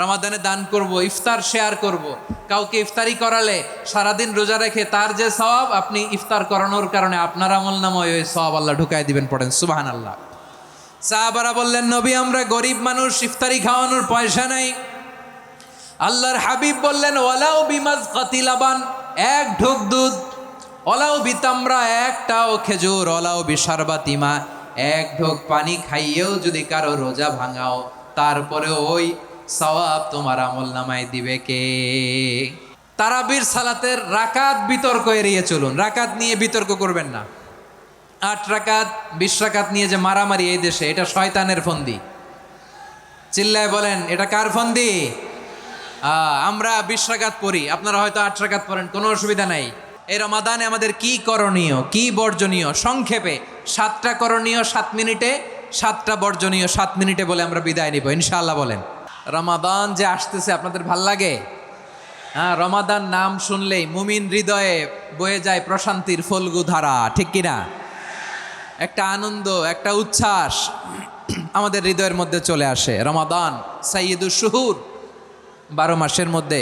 রমাদানে দান করব, ইফতার শেয়ার করব। কাউকে ইফতারি করালে সারাদিন রোজা রেখে তার যে সওয়াব, আপনি ইফতার করানোর কারণে আপনার আমলনামায় ওই সওয়াব আল্লাহ ঢুকাই দিবেন। পড়েন সুবহানাল্লাহ। সাহাবারা বললেন, নবী আমরা গরিব মানুষ, ইফতারি খাওয়ানোর পয়সা নাই। আল্লাহর হাবিব বললেন, ওয়ালাউ বিমাজকাতি লাবান, এক ঢোক দুধ, ওয়ালাউ বিতামরা, একটাও খেজুর, ওয়ালাউ বিশারবাতি মা, এক ঢোক পানি খাইয়েও যদি কারো রোজা ভাঙাও, তারপরে ওই সওয়াব তোমার আমলনামায় দিবে কে? তারাবির সালাতের রাকাত বিতর্ক এড়িয়ে চলুন। রাকাত নিয়ে বিতর্ক করবেন না। 8 রাকাত 20 রাকাত নিয়ে যে মারামারি এই দেশে, এটা শয়তানের ফন্দি। চিল্লায় বলেন, এটা কার ফন্দি? আমরা 20 রাকাত পড়ি, আপনারা হয়তো 8 রাকাত পড়েন, কোনো অসুবিধা নাই। এই রমাদানে আমাদের কি করণীয়, কি বর্জনীয়? সংক্ষেপে 7টা করণীয় 7 মিনিটে, 7টা বর্জনীয় 7 মিনিটে বলে আমরা বিদায় নিব ইনশাআল্লাহ। বলেন, রমাদান যে আসতেছে আপনাদের ভাল লাগে? রমাদান নাম শুনলেই মুমিন হৃদয়ে বয়ে যায় প্রশান্তির ফল্গু ধারা, ঠিক কিনা? একটা আনন্দ, একটা উচ্ছ্বাস আমাদের হৃদয়ের মধ্যে চলে আসে। রমাদান সাইয়্যিদুশ শুহুর, 12 মাসের মধ্যে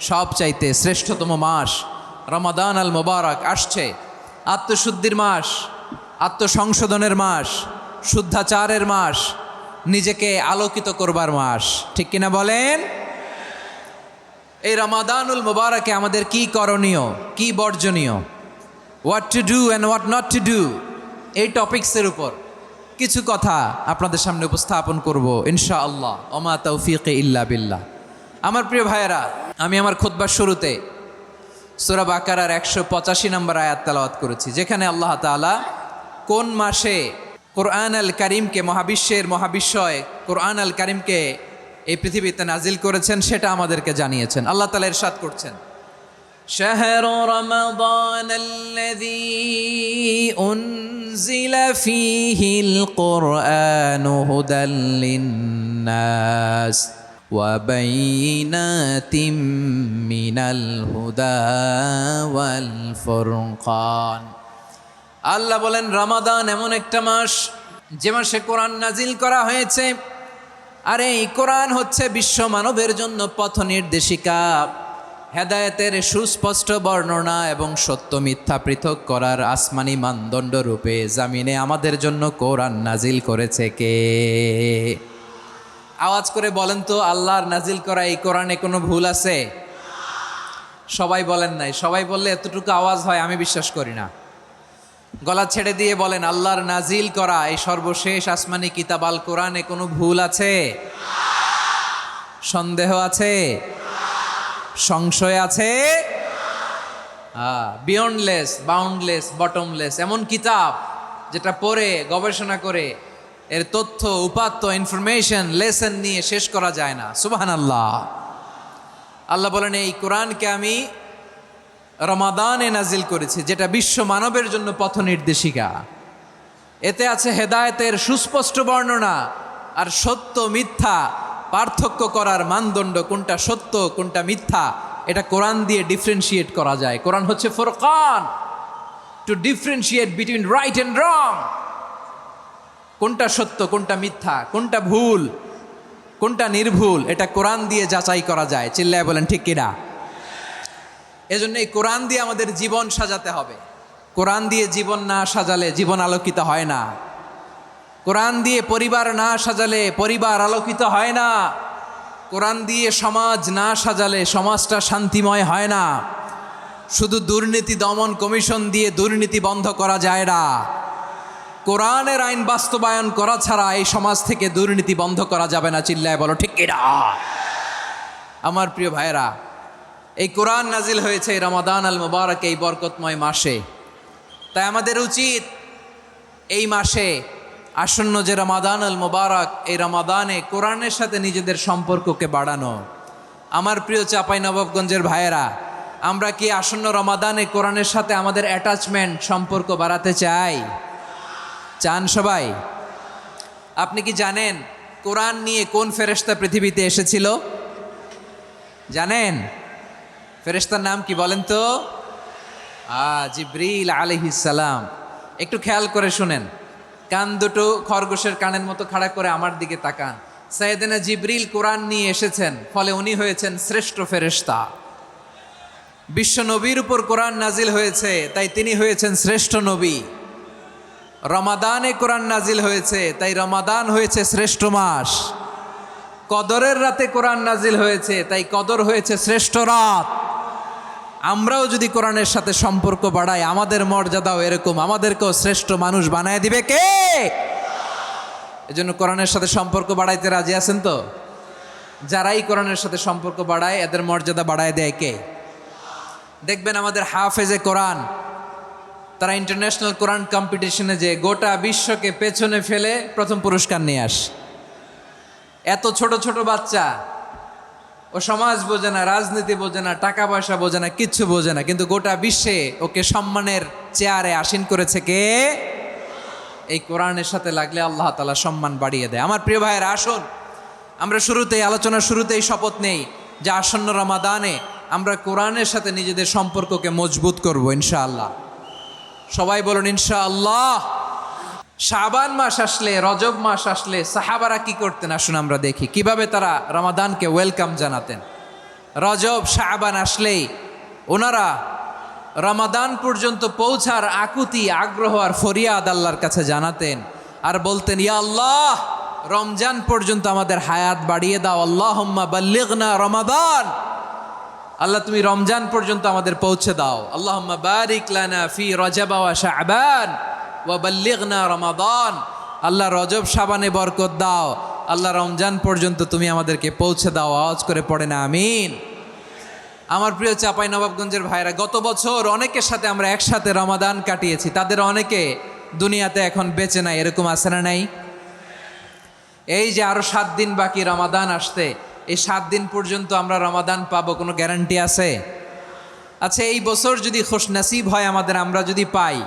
সবচাইতে শ্রেষ্ঠতম মাস রমাদান আল মোবারক আসছে। আত্মশুদ্ধির মাস, আত্মসংশোধনের মাস, শুদ্ধাচারের মাস, নিজেকে আলোকিত করবার মাস, ঠিক কিনা বলেন? এই রমাদানুল মোবারকে আমাদের কি করণীয়, কি বর্জনীয়, what to do and what not to do, এই টপিকসের উপর কিছু কথা আপনাদের সামনে উপস্থাপন করব ইনশাআল্লাহ। ওমা তৌফিকে ইল্লা বিল্লাহ। আমার প্রিয় ভাইয়েরা, আমি আমার খুতবার শুরুতে সূরা বাকারার 185 নম্বর আয়াত তেলাওয়াত করেছি, যেখানে আল্লাহ তাআলা কোন মাসে কোরআন আল কারিমকে, মহাবিশ্বের মহাবিশ্বয় কোরআন আল কারিমকে এই পৃথিবীতে নাজিল করেছেন সেটা আমাদেরকে জানিয়েছেন। আল্লাহ তাআলা ইরশাদ করছেন, শাহরু রমাদানাল্লাযী উনজিলা ফীহিল কুরআনু হুদাল লিন্নাস ওয়া বাইয়িনাতিম মিনাল হুদা ওয়াল ফুরকান। আল্লাহ বলেন, রমাদান এমন একটা মাস যে মাসে কোরআন নাজিল করা হয়েছে। আর এই কোরআন হচ্ছে বিশ্ব মানবের জন্য পথ নির্দেশিকা, হেদায়েতের সুস্পষ্ট বর্ণনা এবং সত্য মিথ্যা পৃথক করার আসমানি মানদণ্ড রূপে জামিনে আমাদের জন্য কোরআন নাজিল করেছে কে? আওয়াজ করে বলেন তো, আল্লাহর নাজিল করা এই কোরআনে কোনো ভুল আছে? সবাই বলেন নাই। সবাই বললে এতটুকু আওয়াজ হয় আমি বিশ্বাস করি না। গলা ছেড়ে দিয়ে বলেন, আল্লাহর নাজিল করা এই সর্বশেষ আসমানি কিতাব আল কোরআনে কোনো ভুল আছে? সন্দেহ আছে? সংশয় আছে? বিয়ন্ডলেস, বাউন্ডলেস, বটমলেস, এমন কিতাব যেটা পড়ে গবেষণা করে এর তথ্য, উপাত্ত, ইনফরমেশন, লেসন নিয়ে শেষ করা যায় না। সুবহানাল্লাহ। আল্লাহ বলেন, এই কোরআনকে আমি রমাদানে নাজিল করেছি, যেটা বিশ্ব মানবের জন্য পথ নির্দেশিকা। এতে আছে হেদায়েতের সুস্পষ্ট বর্ণনা আর সত্য মিথ্যা পার্থক্য করার মানদণ্ড, কোনটা সত্য কোনটা মিথ্যা এটা কোরআন দিয়ে ডিফারেন্সিয়েট করা যায়। কোরআন হচ্ছে Furqan, two differentiate between right and রং। কোনটা সত্য, কোনটা মিথ্যা, কোনটা ভুল, কোনটা নির্ভুল, এটা কোরআন দিয়ে যাচাই করা যায়। চিল্লায় বলেন ঠিক কিনা? এজন্য এই কোরআন দিয়ে আমাদের জীবন সাজাতে হবে। কোরআন দিয়ে জীবন না সাজালে জীবন আলোকিত হয় না। কোরআন দিয়ে পরিবার না সাজালে পরিবার আলোকিত হয় না। কোরআন দিয়ে সমাজ না সাজালে সমাজটা শান্তিময় হয় না। শুধু দুর্নীতি দমন কমিশন দিয়ে দুর্নীতি বন্ধ করা যায় না। কোরআনের আইন বাস্তবায়ন করা ছাড়া এই সমাজ থেকে দুর্নীতি বন্ধ করা যাবে না। চিল্লায় বলো ঠিক কিনা? আমার প্রিয় ভাইয়েরা, এই কোরআন নাজিল হয়েছে এই রমাদান আল মুবারক, এই বরকতময় মাসে। তাই আমাদের উচিত এই মাসে আসন্ন যে রমাদান আল মুবারক, এই রমাদানে কোরআনের সাথে নিজেদের সম্পর্ককে বাড়ানো। আমার প্রিয় চাঁপাইনবাবগঞ্জের ভাইয়েরা, আমরা কি আসন্ন রমাদানে কোরআনের সাথে আমাদের অ্যাটাচমেন্ট, সম্পর্ক বাড়াতে চাই? চান সবাই? আপনি কি জানেন কোরআন নিয়ে কোন ফেরেশতা পৃথিবীতে এসেছিল? জানেন? ফেরেশতার নাম কি বলেন তো? জিবরিল আলাইহিস সালাম। একটু খেয়াল করে শুনেন, কান দুটো খরগোশের কানের মতো খাড়া করে আমার দিকে তাকান। সাইয়েদনা জিবরিল কোরআন নিয়ে এসেছেন, ফলে উনি হয়েছেন শ্রেষ্ঠ ফেরেশতা। বিশ্ব নবীর উপর কোরআন নাজিল হয়েছে, তাই তিনি হয়েছেন শ্রেষ্ঠ নবী। রমাদানে কোরআন নাজিল হয়েছে, তাই রমাদান হয়েছে শ্রেষ্ঠ মাস। কদরের রাতে কোরআন নাজিল হয়েছে, তাই কদর হয়েছে শ্রেষ্ঠ রাত। আমরাও যদি কোরআনের সাথে সম্পর্ক বাড়াই, আমাদের মর্যাদাও এরকম, আমাদেরকেও শ্রেষ্ঠ মানুষ বানায় দিবে কে? এজন্য কোরআনের সাথে সম্পর্ক বাড়াইতে রাজি আছেন তো? যারাই কোরআনের সাথে সম্পর্ক বাড়ায়, এদের মর্যাদা বাড়ায় দেয় কে? দেখবেন আমাদের হাফেজে কোরআন, তারা ইন্টারন্যাশনাল কোরআন কম্পিটিশনে যে গোটা বিশ্বকে পেছনে ফেলে প্রথম পুরস্কার নিয়ে আসে। এত ছোট ছোট বাচ্চা, ও সমাজ বোঝে না, রাজনীতি বোঝে না, টাকা পয়সা বোঝে না, কিচ্ছু বোঝে না, কিন্তু গোটা বিশ্বে ওকে সম্মানের চেয়ারে আসীন করেছে কে? এই কোরআনের সাথে লাগলে আল্লাহ তাআলা সম্মান বাড়িয়ে দেয়। আমার প্রিয় ভাইয়েরা, আসুন আমরা আলোচনার শুরুতেই শপথ নেই যে আসন্ন রমাদানে আমরা কোরআনের সাথে নিজেদের সম্পর্ককে মজবুত করব ইনশাআল্লাহ। সবাই বলুন ইনশাআল্লাহ। শাবান মাস আসলে, রজব মাস আসলে সাহাবারা কি করতেন? আসুন আমরা দেখি কিভাবে তারা রমাদানকে ওয়েলকাম জানাতেন। রজব শাবান আসলেই ওনারা রমাদান পর্যন্ত পৌঁছার আকুতি, আগ্রহ আর ফরিয়াদ আল্লাহর কাছে জানাতেন আর বলতেন, ইয়া আল্লাহ, রমজান পর্যন্ত আমাদের হায়াত বাড়িয়ে দাও। আল্লাহুম্মা বাল্লিগনা রমাদান, আল্লাহ তুমি রমজান পর্যন্ত আমাদের পৌঁছে দাও। আল্লাহুম্মা বারিক লানা ফি রজব ওয়া শাবান ওয়া বাল্লিগনা রমাদান, আল্লাহ রজব শাবানে বরকত দাও, আল্লাহ রমজান পর্যন্ত তুমি আমাদেরকে পৌঁছে দাও। আওয়াজ করে পড়েন আমিন। আমার প্রিয় চাঁপাইনবাবগঞ্জের ভাইরা, গত বছর অনেকের সাথে আমরা একসাথে রমাদান কাটিয়েছি, তাদের অনেকে দুনিয়াতে এখন বেঁচে নাই, এরকম আছে না নাই? এই যে আরো 7 দিন বাকি রমাদান আসতে, এই 7 দিন পর্যন্ত আমরা রমাদান পাবো, কোনো গ্যারান্টি আছে? আচ্ছা, এই বছর যদি খুশনসিব হয় আমাদের, আমরা যদি পাই,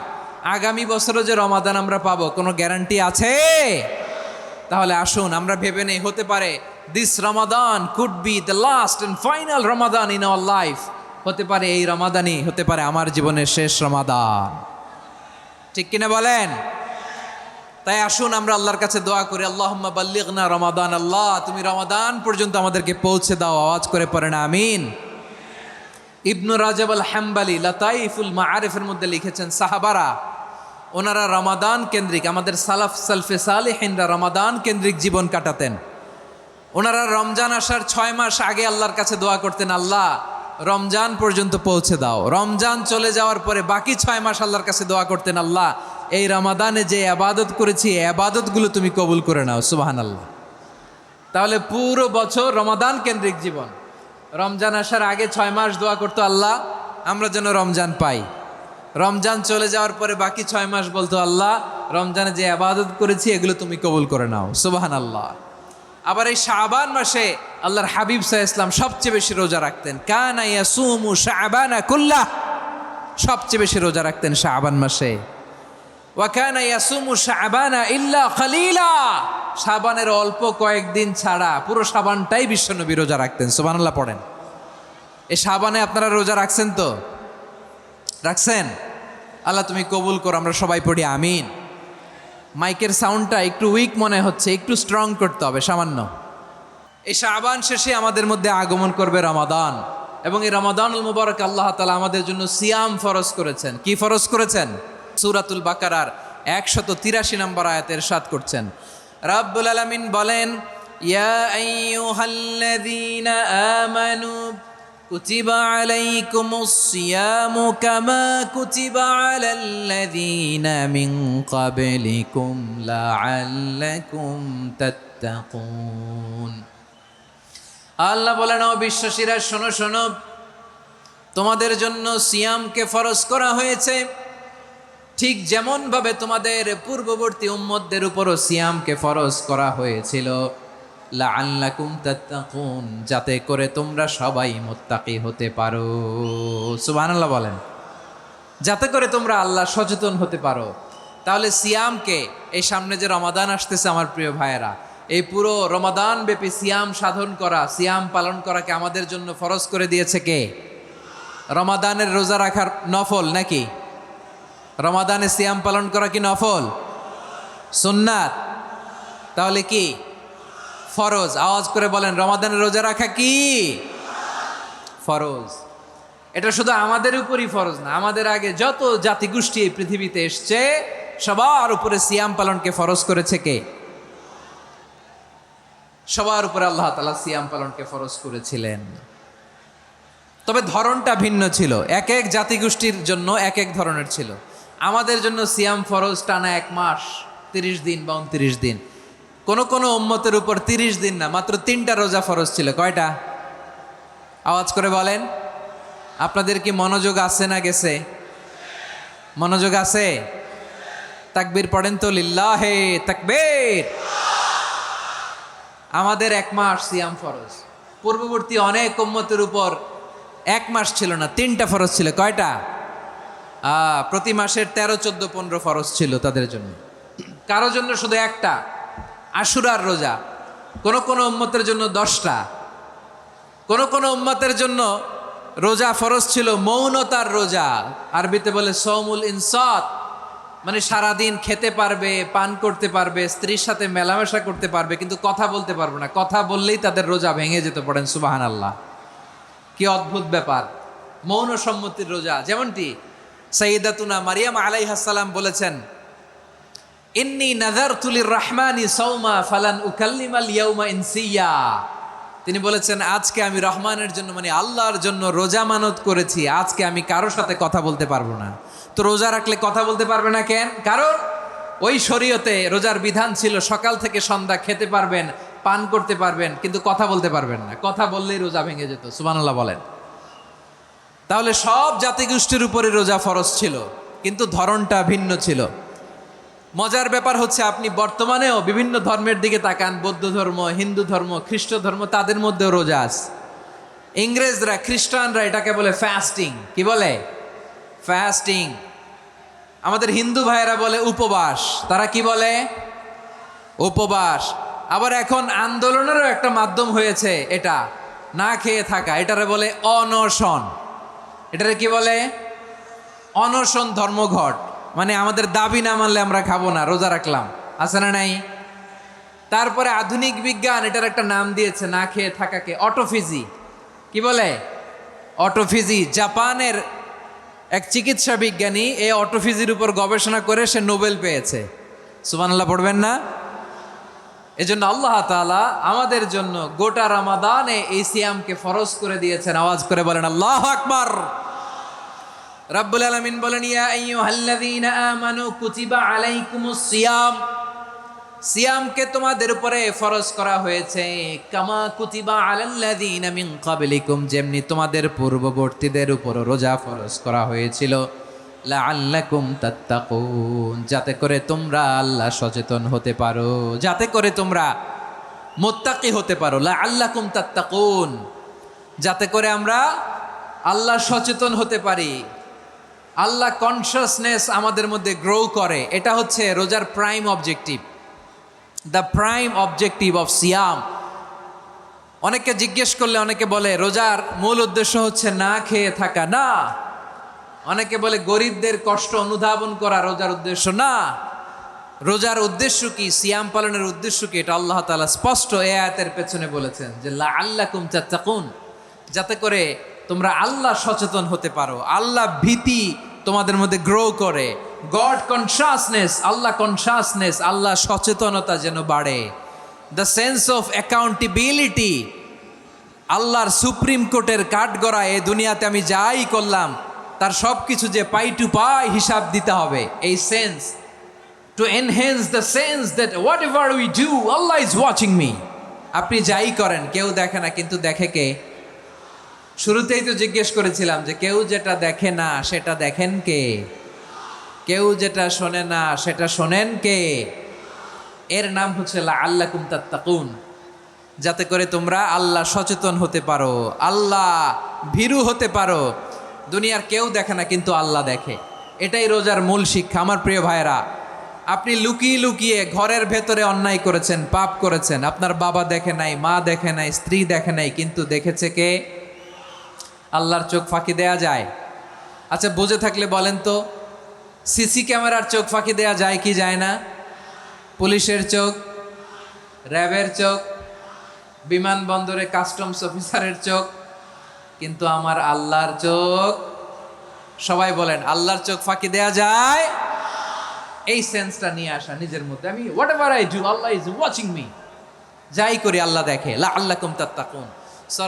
আগামী বছরও যে রমাদান আমরা পাবো, কোনো গ্যারান্টি আছে? তাহলে আসুন আমরা ভেবে নেই, হতে পারে this Ramadan could be the last and final Ramadan in our life. হতে পারে এই রমাদানই হতে পারে আমার জীবনের শেষ রমাদান। ঠিক কিনা বলেন? তাই আসুন আমরা আল্লাহর কাছে দোয়া করি, আল্লাহুম্মা বাল্লিগনা রমাদান, আল্লাহ তুমি রমাদান পর্যন্ত আমাদেরকে পৌঁছে দাও। আওয়াজ করে পড়েন আমিন। ইবনু রাজব আল হাম্বালি লাতাইফুল মাআরিফের মধ্যে লিখেছেন, সাহাবারা ওনারা রমাদান কেন্দ্রিক, আমাদের সালফে সালেহিনরা রমাদান কেন্দ্রিক জীবন কাটাতেন। ওনারা রমজান আসার 6 মাস আগে আল্লাহর কাছে দোয়া করতেন, আল্লাহ রমজান পর্যন্ত পৌঁছে দাও। রমজান চলে যাওয়ার পরে বাকি 6 মাস আল্লাহর কাছে দোয়া করতেন, আল্লাহ এই রমাদানে যে আবাদত করেছি, এই আবাদতগুলো তুমি কবুল করে নাও। সুবহানাল্লাহ। তাহলে পুরো বছর রমাদান কেন্দ্রিক জীবন। রমজান আসার আগে 6 মাস দোয়া করতো, আল্লাহ আমরা যেন রমজান পাই। রমজান চলে যাওয়ার পরে বাকি 6 মাস বলতো, আল্লাহ রমজানে যে আবাদত করেছি এগুলো তুমি কবুল করে নাও। সুবহানাল্লাহ। আবার এই শাবান মাসে আল্লাহর হাবিব সাল্লাল্লাহু আলাইহি ওয়াসাল্লাম সবচেয়ে বেশি রোজা রাখতেন। কানা ইয়াসুমু শাবানা কুল্লাহ, সবচেয়ে বেশি রোজা রাখতেন শাবান মাসে। ওয়া কানা ইয়াসুমু শাবানা ইল্লা কালিলা, শাবানের অল্প কয়েকদিন ছাড়া পুরো শাবানটাই বিশ্বনবী রোজা রাখতেন। সুবহানাল্লাহ পড়েন। এই শাবানে আপনারা রোজা রাখছেন তো? রাখছেন? আল্লাহ তুমি কবুল করো। আমরা সবাই পড়ি আমিন। মাইকের সাউন্ডটা একটু উইক মনে হচ্ছে, একটু স্ট্রং করতে হবে সামান্য। এই শাবান শেষে আমাদের মধ্যে আগমন করবে রমাদান, এবং এই রমাদানুল মুবারক আল্লাহ তাআলা আমাদের জন্য সিয়াম ফরজ করেছেন। কি ফরজ করেছেন? সূরাতুল বাকারার 183 নম্বর আয়াতে ইরশাদ করছেন, রাব্বুল আলামিন বলেন, ইয়া আইয়ুহাল্লাযীনা আমানু কুতিবা আলাইকুমুস সিয়ামু কামা কুতিবা আলাল্লাযীনা মিন ক্বাবলিকুম লাআল্লাকুম তাত্তাকুন। আল্লাহ বলেন, ও বিশ্বাসীরা শোনো শোনো, তোমাদের জন্য সিয়ামকে ফরজ করা হয়েছে, ঠিক যেমনভাবে তোমাদের পূর্ববর্তী উম্মতদের উপরও সিয়ামকে ফরজ করা হয়েছিল, লাআল্লাকুম তাত্তাকুন, যাতে করে তোমরা সবাই মুত্তাকি হতে পারো। সুবহানাল্লাহ বলেন, যাতে করে তোমরা আল্লাহ সচেতন হতে পারো। তাহলে সিয়ামকে, এই সামনে যে রমাদান আসতেছে আমার প্রিয় ভাইয়েরা, এই পুরো রমাদান ব্যাপী সিয়াম সাধন করা, সিয়াম পালন করাকে আমাদের জন্য ফরজ করে দিয়েছে কে? রমাদানের রোজা রাখার নফল নাকি? রমাদানে সিয়াম পালন করা কি নফল? সুন্নাত? তাহলে কি ফরজ। আওয়াজ করে বলেন, রমাদানের রোজা রাখা কি ফরজ? এটা শুধু আমাদের উপরই ফরজ না, আমাদের আগে যত জাতিগোষ্ঠী এই পৃথিবীতে এসছে সবার উপরে সিয়াম পালনকে ফরজ করেছে কে? সবার উপরে আল্লাহ তাআলা সিয়াম পালনকে ফরজ করেছিলেন। তবে ধরনটা ভিন্ন ছিল, এক এক জাতিগোষ্ঠীর জন্য এক এক ধরনের ছিল। আমাদের জন্য সিয়াম ফরজ টানা 1 মাস 30 দিন বা 29 দিন। কোন কোন উম্মতের উপর 30 দিন না, মাত্র 3টা রোজা ফরজ ছিল। কয়টা? আওয়াজ করে বলেন। আপনাদের কি মনোযোগ আছে না গেছে? মনোযোগ আছে? তাকবীর পড়েন তো, লিল্লাহে তাকবীর। আমাদের 1 মাস সিয়াম ফরজ। পূর্ববর্তী অনেক উম্মতের উপর 1 মাস ছিল না, 3টা ফরজ ছিল। কয়টা? প্রতি মাসের 13, 14, 15 ফরজ ছিল তাদের জন্য। কারো জন্য শুধু একটা, আশুরার রোজা। কোন কোন উম্মতের জন্য 10টা। কোন কোন উম্মতের জন্য রোজা ফরজ ছিল মৌনতার রোজা, আরবিতে বলে সৌমুল ইনসাত, মানে সারাদিন খেতে পারবে, পান করতে পারবে, স্ত্রীর সাথে মেলামেশা করতে পারবে, কিন্তু কথা বলতে পারবে না। কথা বললেই তাদের রোজা ভেঙে যেতে। পড়েন সুবহানাল্লাহ। কি অদ্ভুত ব্যাপার! মৌন সম্মতির রোজা। যেমনটি সাইয়্যিদাতুনা মারিয়াম আলাইহিস সালাম বলেছেন, ইন্নী নাযারতু লির-রাহমানি সাওমা ফালান উকাল্লিমাল ইয়াউমা ইনসিয়া। তিনি বলেছেন, আজকে আমি রহমানের জন্য, মানে আল্লাহর জন্য রোজা মানত করেছি, আজকে আমি কারোর সাথে কথা বলতে পারবো না। তো রোজা রাখলে কথা বলতে পারবে না কেন? কারণ ওই শরীয়তে রোজার বিধান ছিল সকাল থেকে সন্ধ্যা খেতে পারবেন, পান করতে পারবেন, কিন্তু কথা বলতে পারবেন না। কথা বললেই রোজা ভেঙে যেত। সুবহানাল্লাহ বলেন। তাহলে সব জাতিগোষ্ঠীর উপরে রোজা ফরজ ছিল, কিন্তু ধরনটা ভিন্ন ছিল। মজার ব্যাপার হচ্ছে, আপনি বর্তমানেও বিভিন্ন ধর্মের দিকে তাকান, বৌদ্ধ ধর্ম, হিন্দু ধর্ম, খ্রিস্ট ধর্ম, তাদের মধ্যেও রোজা আছে। ইংরেজরা, খ্রিস্টানরা এটাকে বলে ফাস্টিং। কি বলে? ফাস্টিং। আমাদের হিন্দু ভাইয়েরা বলে উপবাস। তারা কি বলে? উপবাস। আবার এখন আন্দোলনেরও একটা মাধ্যম হয়েছে এটা, না খেয়ে থাকা। এটারে বলে অনশন। এটারে কি বলে? অনশন ধর্মঘট। মানে আমাদের দাবি না মানলে আমরা খাবো না, রোজা রাখলাম। আছে না নাই? তারপরে আধুনিক বিজ্ঞান এটার একটা নাম দিয়েছে না খেয়ে থাকাকে, অটোফিজি। কি বলে? অটোফিজি। জাপানের এক চিকিৎসা বিজ্ঞানী এই অটোফিজির উপর গবেষণা করে সে নোবেল পেয়েছে। সুবহানাল্লাহ পড়বেন না? এজন্য আল্লাহ তাআলা আমাদের জন্য গোটা রমাদানে এই সিয়ামকে ফরজ করে দিয়েছেন। আওয়াজ করে বলেন আল্লাহু আকবার। রাব্বুল আলামিন বলেন, ইয়া আইয়ুহাল্লাযীনা আমানু কুতিবা আলাইকুমুস সিয়াম। সিয়ামকে তোমাদের উপরে ফরজ করা হয়েছে, কামা কুতিবা আলাল্লাযীনা মিন ক্বাবলিকুম, যেমনি তোমাদের পূর্ববর্তীদের উপর রোজা ফরজ করা হয়েছিল, লাআল্লাকুম তাত্তাকুন, যাতে করে তোমরা আল্লাহ সচেতন হতে পারো, যাতে করে তোমরা মুত্তাকি হতে পারো। লাআল্লাকুম তাত্তাকুন, যাতে করে আমরা আল্লাহ সচেতন হতে পারি, আল্লাহ কনসিয়াসনেস আমাদের মধ্যে গ্রো করে। এটা হচ্ছে রোজার prime objective, the prime objective of সিয়াম। অনেকে জিজ্ঞেস করলে অনেকে বলে রোজার মূল উদ্দেশ্য হচ্ছে না খেয়ে থাকা। না। অনেকে বলে গরিবদের কষ্ট অনুধাবন করা রোজার উদ্দেশ্য। না। রোজার উদ্দেশ্য কি? সিয়াম পালনের উদ্দেশ্য কি? এটা আল্লাহ তাআলা স্পষ্ট এই আয়াতের পেছনে বলেছেন যে লাআল্লাকুম তাত্তাকুন, যাতে করে তোমরা আল্লাহ সচেতন হতে পারো, আল্লাহ ভীতি তোমাদের মধ্যে গ্রো করে, গড কনসাসনেস, আল্লাহ কনসাসনেস, আল্লাহ সচেতনতা যেন বাড়ে, দ্য সেন্স অফ অ্যাকাউন্টেবিলিটি। আল্লাহর সুপ্রিম কোর্টের কাঠগড়া এই দুনিয়াতে আমি যাই করলাম তার সব কিছু যে পাই টু পাই হিসাব দিতে হবে, এই sense, two enhance the sense that what ever we do Allah is watching me. আপনি যাই করেন কেউ দেখে না, কিন্তু দেখে কে? শুরুতেই তো জিজ্ঞেস করেছিলাম যে কেউ যেটা দেখে না সেটা দেখেন কে? কেউ যেটা শোনে না সেটা শোনেন কে? এর নাম হচ্ছে লাআল্লাকুম তাত্তাকুন, যাতে করে তোমরা আল্লাহ সচেতন হতে পারো, আল্লাহ ভীরু হতে পারো। দুনিয়ার কেউ দেখে না, কিন্তু আল্লাহ দেখে। এটাই রোজার মূল শিক্ষা। আমার প্রিয় ভাইরা, আপনি লুকিয়ে লুকিয়ে ঘরের ভেতরে অন্যায় করেছেন, পাপ করেছেন, আপনার বাবা দেখে নাই, মা দেখে নাই, স্ত্রী দেখে নাই, কিন্তু দেখেছে কে? আল্লাহর চোখ ফাঁকি দেয়া যায়? আচ্ছা, বুঝে থাকলে বলেন তো, সিসি ক্যামেরার চোখ ফাঁকি দেয়া যায় কি যায় না? পুলিশের চোখ, র্যাবের চোখ, বিমানবন্দরে কাস্টমস অফিসারের চোখ, কিন্তু আমার আল্লাহর চোখ। সবাই বলেন, আল্লাহর চোখ ফাঁকি দেয়া যায়? এই সেন্সটা নিয়ে আসা নিজের মধ্যে, আমি what ever I do Allah is watching me, যাই করি আল্লাহ দেখে। লাআল্লাকুম তাত্তাকুন।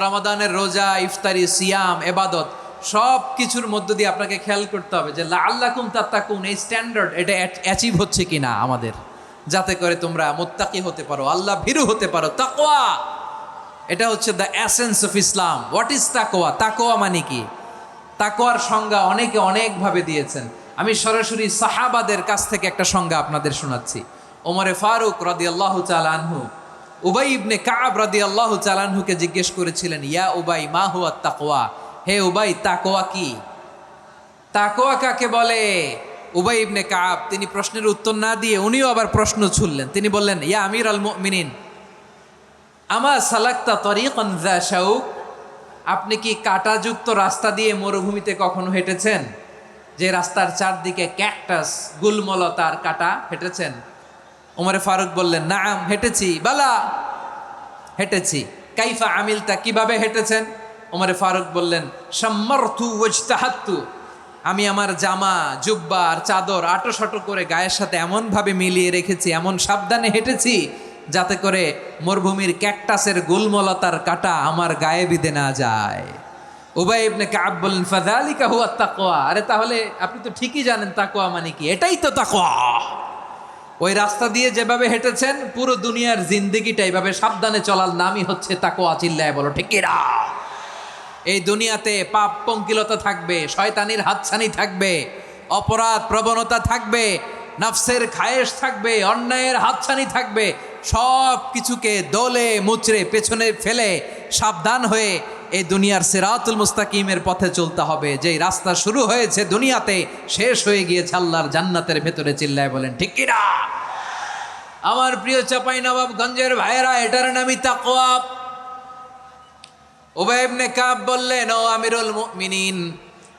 রমাদানের রোজা, ইফতারি, সিয়াম, ইবাদত সব কিছুর মধ্য দিয়ে আপনাকে খেয়াল করতে হবে যে লাআল্লাকুম তাত্তাকুন এই স্ট্যান্ডার্ড এটা অ্যাচিভ হচ্ছে কিনা আমাদের, যাতে করে তোমরা মুত্তাকি হতে পারো, আল্লাহ ভীরু হতে পারো। তাকওয়া, এটা হচ্ছে the essence of Islam. What is তাকওয়া? তাকওয়া মানে কি? তাকওয়ার সংজ্ঞা অনেকে অনেকভাবে দিয়েছেন। আমি সরাসরি সাহাবাদের কাছ থেকে একটা সংজ্ঞা আপনাদের শোনাচ্ছি। ওমরে ফারুক রাদিয়াল্লাহু তাআলা আনহু উবাই ইবনে কাব রাদিয়াল্লাহু তাআলা আনহুকে জিজ্ঞেস করেছিলেন, ইয়া উবাই মা হুয়া তাকওয়া? হে উবাই, তাকওয়া কি? তাকওয়া কাকে বলে? উবাই ইবনে কাব তিনি প্রশ্নের উত্তর না দিয়ে উনিও আবার প্রশ্ন ছুড়লেন। তিনি বললেন, ইয়া আমির আল মুমিনিন, আমা সালাক্তা তরিকান যা শাউক? আপনি কি কাঁটাযুক্ত রাস্তা দিয়ে মরুভূমিতে কখনো হেঁটেছেন? যে রাস্তার চারদিকে ক্যাকটাস, গুলমলতার কাঁটা, হেঁটেছেন? ওমরে ফারুক বললেন, নাম, হেঁটেছি। বালা, হেঁটেছি। কাইফা আমিলতা, কিভাবে হেঁটেছেন? ওমরে ফারুক বললেন, শাম্মারতু ওয়াজতাহাত্তু, আমি আমার জামা, জুব্বা আর চাদর আটোসাটো করে গায়ের সাথে এমনভাবে মিলিয়ে রেখেছি, এমন সাবধানে হেঁটেছি যাতে করে মরুভূমির ক্যাকটাসের গুলমলতার কাঁটা আমার গায়ে বিঁধে না যায়। উবাই ইবনে কাব বললেন, ফাযালিকা হুয়া তাকওয়া। আরে তাহলে আপনি তো ঠিকই জানেন তাকওয়া মানে কি, এটাই তো তাকওয়া। ওই রাস্তা দিয়ে যেভাবে হেঁটেছেন, পুরো দুনিয়ার জিন্দেগিটা এইভাবে সাবধানে চলার নামই হচ্ছে তাকওয়া। চিল্লায় বলো ঠিক কিনা? এই দুনিয়াতে পাপ পঙ্কিলতা থাকবে, শয়তানির হাতছানি থাকবে, অপরাধ প্রবণতা থাকবে, নফসের খায়েশ থাকবে, অন্যায়ের হাতছানি থাকবে। সব কিছুকে দোলে মুচড়ে পেছনে ফেলে সাবধান হয়ে এই দুনিয়ার সিরাতুল মুস্তাকিমের পথে চলতে হবে। যেই রাস্তা শুরু হয়েছে দুনিয়াতে, শেষ হয়ে গিয়েছে আল্লাহর জান্নাতের ভেতরে। চিল্লায় বলেন ঠিক কিনা? আমার প্রিয় চাঁপাইনবাবগঞ্জের ভাইয়েরা, এটার নামই তাকওয়া। উবাই ইবনে কাব বললেন, ও আমিরুল মুমিনিন,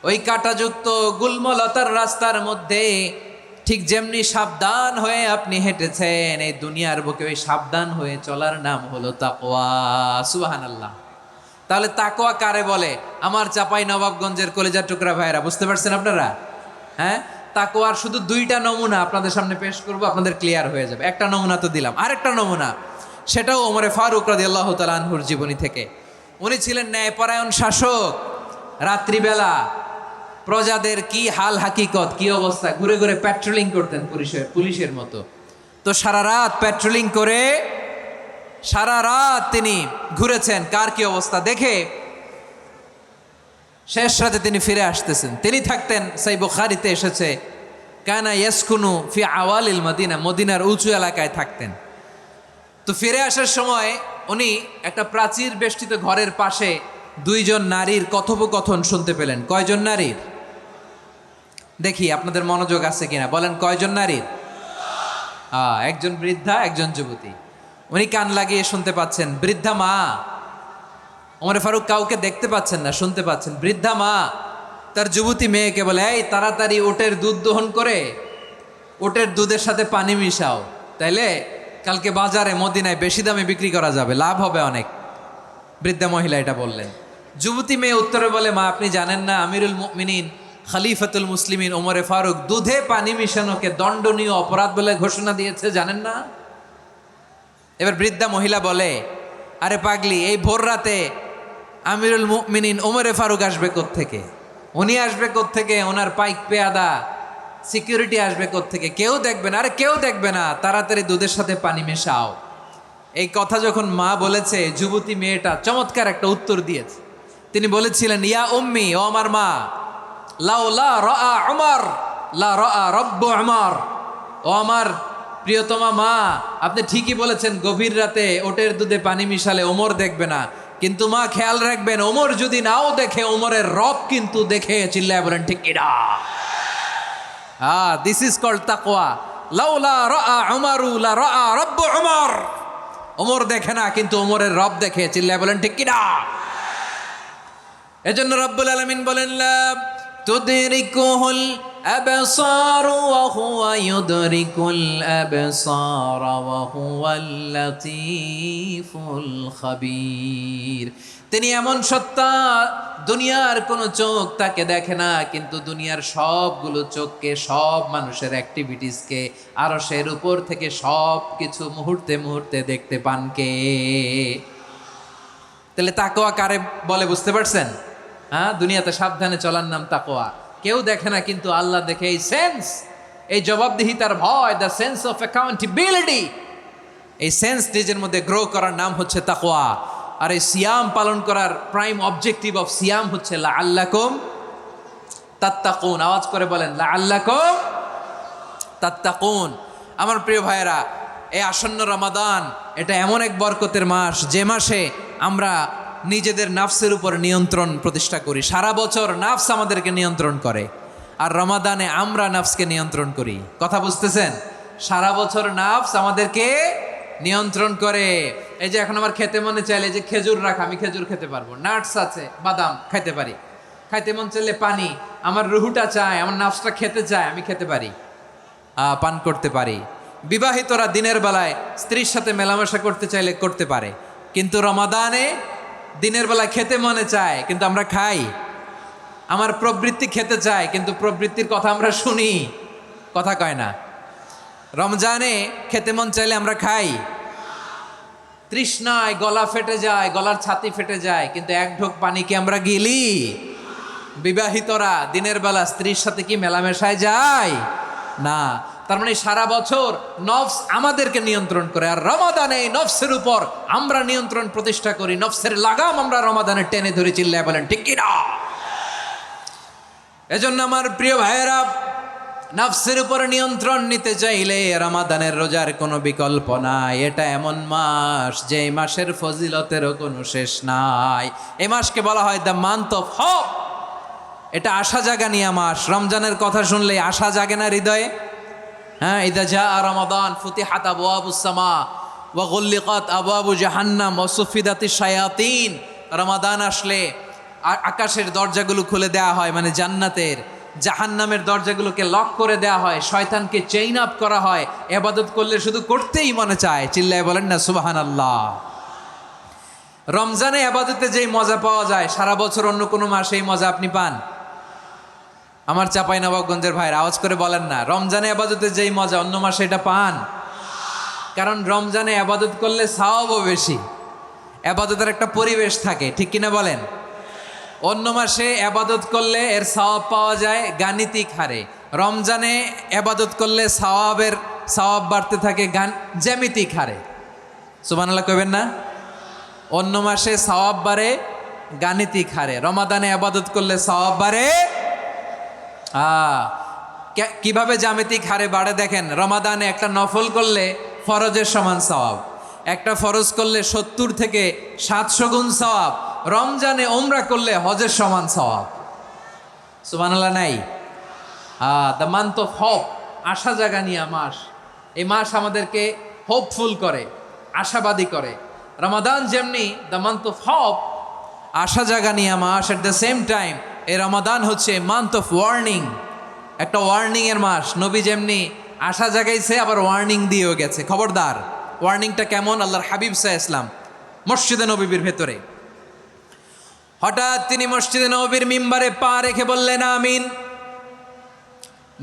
ওই কাঁটাযুক্ত গুলমলতার রাস্তার মধ্যে ঠিক যেমনি সাবধান হয়ে আপনি হেঁটেছেন, এই দুনিয়ার বুকে ওই সাবধান হয়ে চলার নাম হলো তাকওয়া। সুবহানাল্লাহ। তাহলে তাকওয়া কারে বলে? আমার চাঁপাইনবাবগঞ্জের কলিজার টুকরা ভাইয়েরা, বুঝতে পারছেন আপনারা? হ্যাঁ, তাকওয়ার শুধু দুইটা নমুনা আপনাদের সামনে পেশ করব, আপনাদের ক্লিয়ার হয়ে যাবে। একটা নমুনা তো দিলাম, আরেকটা নমুনা, সেটাও ওমরে ফারুক রাদিয়াল্লাহু তাআলা আনহুর জীবনী থেকে। উনি ছিলেন ন্যায়পরায়ণ শাসক। রাত্রিবেলা প্রজাদের কি হাল হাকিকত, কি অবস্থা, ঘুরে ঘুরে প্যাট্রোলিং করতেন পুলিশের মতো। তো সারা রাত প্যাট্রোলিং করে সারা রাত তিনি ঘুরেছেন কার কি অবস্থা দেখে। শেষ রাতে তিনি ফিরে আসতেছেন। তিনি থাকতেন, সেই বুখারীতে এসেছে, কানা ইয়াসকুনু ফি আওয়ালিল মদিনা, মদিনার উঁচু এলাকায় থাকতেন। তো ফিরে আসার সময় উনি একটা প্রাচীর বেষ্টিত ঘরের পাশে দুইজন নারীর কথোপকথন শুনতে পেলেন। কয়জন নারীর? দেখি আপনাদের মনোযোগ আছে কিনা, বলেন কয়জন নারীর? একজন বৃদ্ধা, একজন যুবতী। উনি কান লাগিয়ে শুনতে পাচ্ছেন। বৃদ্ধা মা, ওমর ফারুক কাউকে দেখতে পাচ্ছেন না, শুনতে পাচ্ছেন। বৃদ্ধা মা তার যুবতী মেয়েকে বলে, এই তাড়াতাড়ি ওটের দুধ দহন করে ওটের দুধের সাথে পানি মিশাও, তাইলে কালকে বাজারে মদিনায় বেশি দামে বিক্রি করা যাবে, লাভ হবে অনেক। বৃদ্ধা মহিলা এটা বললেন। যুবতী মেয়ে উত্তরে বলে, মা আপনি জানেন না আমিরুল মুমিনিন খলিফাতুল মুসলিমিন ওমরে ফারুক দুধে পানি মিশানোকে দণ্ডনীয় অপরাধ বলে ঘোষণা দিয়েছে, জানেন না? এবার বৃদ্ধা মহিলা বলে, আরে পাগলি, এই ভোর রাতে আমিরুল মুমিনিন ওমরে ফারুক আসবে কোত্থেকে? উনি আসবে কোত্থেকে? ওনার পাইক পেয়াদা সিকিউরিটি আসবে কোত্থেকে? কেউ দেখবে না। আরে কেউ দেখবে না, তাড়াতাড়ি দুধের সাথে পানি মেশাও। এই কথা যখন মা বলেছে, যুবতী মেয়েটা চমৎকার একটা উত্তর দিয়েছে। তিনি বলেছিলেন, ইয়া উম্মি, ও আমার মা, লাউলা রাআ উমর লা রাআ রব্বু উমর। ও আমার প্রিয়তমা মা, আপনি ঠিকই বলেছেন, গভীর রাতে ওটের দুধে পানি মিশালে ওমর দেখবে না, কিন্তু মা খেয়াল রাখবেন, ওমর যদি নাও দেখে, ওমরের রব কিন্তু দেখে। চিল্লায় বলেন ঠিক কিনা? দিস ইজ কল্ড তাকওয়া। লাউলা রাআ উমরু লা রাআ রব্বু উমর। ওমর দেখে না, কিন্তু ওমরের রব দেখে। চিল্লায় বলেন ঠিক কিনা? এজন্য রব্বুল আলামিন বলেন, লা তুদরিকুহুল الأبصار وهو يدرك الأبصار وهو اللطيف الخبير। তিনি এমন সত্তা, দুনিয়ার কোনো চোখ তাকে দেখে না, কিন্তু দুনিয়ার সবগুলো চোখকে, সব মানুষের অ্যাক্টিভিটিসকে আরশের উপর থেকে সব কিছু মুহূর্তে মুহূর্তে দেখতে পান কে? তাহলে তাকওয়া কারে বলে বুঝতে পারছেন? হ্যাঁ, দুনিয়াতে সাবধানে চলার নাম তাকওয়া। কেউ দেখে না কিন্তু আল্লাহ দেখে। এই সেন্স, এই জবাবদিহিতার ভয়, দ্য সেন্স অফ অ্যাকাউন্টেবিলিটি, এই সেন্স নিজের মধ্যে গ্রো করার নাম হচ্ছে তাকওয়া। আর এই সিয়াম পালন করার প্রাইম অবজেক্টিভ অফ সিয়াম হচ্ছে লাআল্লাকুম তাত্তাকুন। আওয়াজ করে বলেন লাআল্লাকুম তাত্তাকুন। আমার প্রিয় ভাইয়েরা, এই আসন্ন রমাদান এটা এমন এক বরকতের মাস, যে মাসে আমরা নিজেদের নাফসের উপর নিয়ন্ত্রণ প্রতিষ্ঠা করি। সারা বছর নাফস আমাদেরকে নিয়ন্ত্রণ করে, আর রমাদানে আমরা নাফসকে নিয়ন্ত্রণ করি। কথা বুঝতেছেন? সারা বছর নাফস আমাদেরকে নিয়ন্ত্রণ করে। এই যে এখন আমার খেতে মনে চাইলে যে খেজুর রাখ, আমি খেজুর খেতে পারবো, নাটস আছে, বাদাম খাইতে পারি। খাইতে মন চাইলে পানি, আমার রুহুটা চায়, আমার নাফসটা খেতে চায়, আমি খেতে পারি, পান করতে পারি। বিবাহিতরা দিনের বেলায় স্ত্রীর সাথে মেলামেশা করতে চাইলে করতে পারে, কিন্তু রমাদানে দিনের বেলায় খেতে মনে চায় কিন্তু আমরা খাই। আমার প্রবৃত্তি খেতে চায় কিন্তু প্রবৃত্তির কথা আমরা শুনি, কথা কয় না। রমজানে খেতে মন চাইলে আমরা খাই, তৃষ্ণায় গলা ফেটে যায়, গলার ছাতি ফেটে যায়, কিন্তু এক ঢোক পানি কি আমরা গিলি? বিবাহিতরা দিনের বেলা স্ত্রীর সাথে কি মেলামেশায় যায়? না। তার মানে সারা বছর নফস আমাদেরকে নিয়ন্ত্রণ করে, আর রমাদানে নফসের উপর আমরা নিয়ন্ত্রণ প্রতিষ্ঠা করি। নফসের লাগাম আমরা রমাদানে টেনে ধরে, চিল্লায় বলেন ঠিক কি না? এজন্য আমার প্রিয় ভাইয়েরা, নফসের উপর নিয়ন্ত্রণ নিতে চাইলে রমাদানের রোজার কোনো বিকল্প নাই। এটা এমন মাস যে মাসের ফজিলতেরও কোনো শেষ নাই। এই মাসকে বলা হয় দ্য মান্থ অফ হোপ। এটা আশা জাগানিয়া মাস। রমজানের কথা শুনলে আশা জাগে না হৃদয়ে? হ্যাঁ, ইদা জা রমাদান ফুতিহাত আবওয়াবুস সামা ওয়া গুল্লিকাত আবওয়াবু জাহান্নাম ওয়া সুফিদাতিশ শায়াতিন। রমাদান আসলে আকাশের দরজাগুলো খুলে দেওয়া হয়, মানে জান্নাতের। জাহান্নামের দরজাগুলোকে লক করে দেওয়া হয়, শয়তানকে চেইন আপ করা হয়। ইবাদত করলে শুধু করতেই মনে চায়, চিল্লায় বলেন না সুবহানাল্লাহ। রমজানে ইবাদতে যেই মজা পাওয়া যায়, সারা বছর অন্য কোনো মাসে এই মজা আপনি পান? আমার চাঁপাইনবাবগঞ্জের ভাইরা আওয়াজ করে বলেন না, রমজানে ইবাদতে যেই মজা অন্য মাসে এটা পান? কারণ রমজানে ইবাদত করলে সওয়াবও বেশি, ইবাদতের একটা পরিবেশ থাকে, ঠিক কিনা বলেন? অন্য মাসে ইবাদত করলে এর সওয়াব পাওয়া যায় গাণিতিক হারে, রমজানে ইবাদত করলে সওয়াব বাড়তে থাকে জ্যামিতিক হারে। সুবহানাল্লাহ কইবেন না? অন্য মাসে সওয়াব বাড়ে গাণিতিক হারে, রমাদানে ইবাদত করলে সওয়াব বাড়ে কিভাবে জ্যামিতিক হারে বাড়ে দেখেন। রমাদানে একটা নফল করলে ফরজের সমান সওয়াব, একটা ফরজ করলে 70 থেকে 700 গুণ সওয়াব। রমজানে ওমরা করলে হজের সমান সওয়াব। সুবহানাল্লাহ নাই? দ্য মান্থ অফ হোপ, আশা জাগানিয়া মাস। এই মাস আমাদেরকে হোপফুল করে, আশাবাদী করে। রমাদান যেমনি দ্য মান্থ অফ হোপ, আশা জাগানিয়া মাস, এট দ্য সেম টাইম এই রমাদান হচ্ছে মান্থ অফ ওয়ার্নিং, একটা ওয়ার্নিং এর মাস। নবী যেমনি আশা জাগাইছে, আবার ওয়ার্নিং দিয়েও গেছে, খবরদার। ওয়ার্নিংটা কেমন? আল্লাহর হাবিব সাল্লাল্লাহু আলাইহি ওয়াসাল্লাম মসজিদে নববীর ভেতরে, হঠাৎ তিনি মসজিদে নববীর মিম্বারে পা রেখে বললেন আমিন।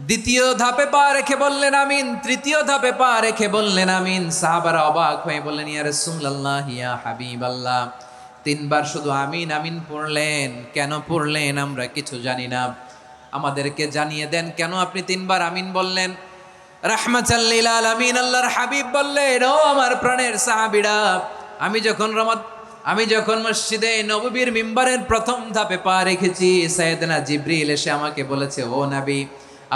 দ্বিতীয় ধাপে পা রেখে বললেন আমিন, তৃতীয় ধাপে পা রেখে বললেন আমিন। সাহাবারা অবাক হয়ে বললেন ইয়া রাসূলুল্লাহ, ইয়া হাবিবাল্লাহ, 3 বার শুধু আমিন আমিন পড়লেন, কেন পড়লেন আমরা কিছু জানি না, আমাদেরকে জানিয়ে দেন কেন আপনি 3 বার আমিন বললেন। রাহমাতাল লিল আলামিন আল্লাহর হাবিব বললেন, ও আমার প্রাণের সাহাবীরা, আমি যখন মসজিদে নববীর মিম্বারের প্রথম ধাপে পা রেখেছি, সাইয়েদনা জিবরিল এসে আমাকে বলেছে, ও নবী,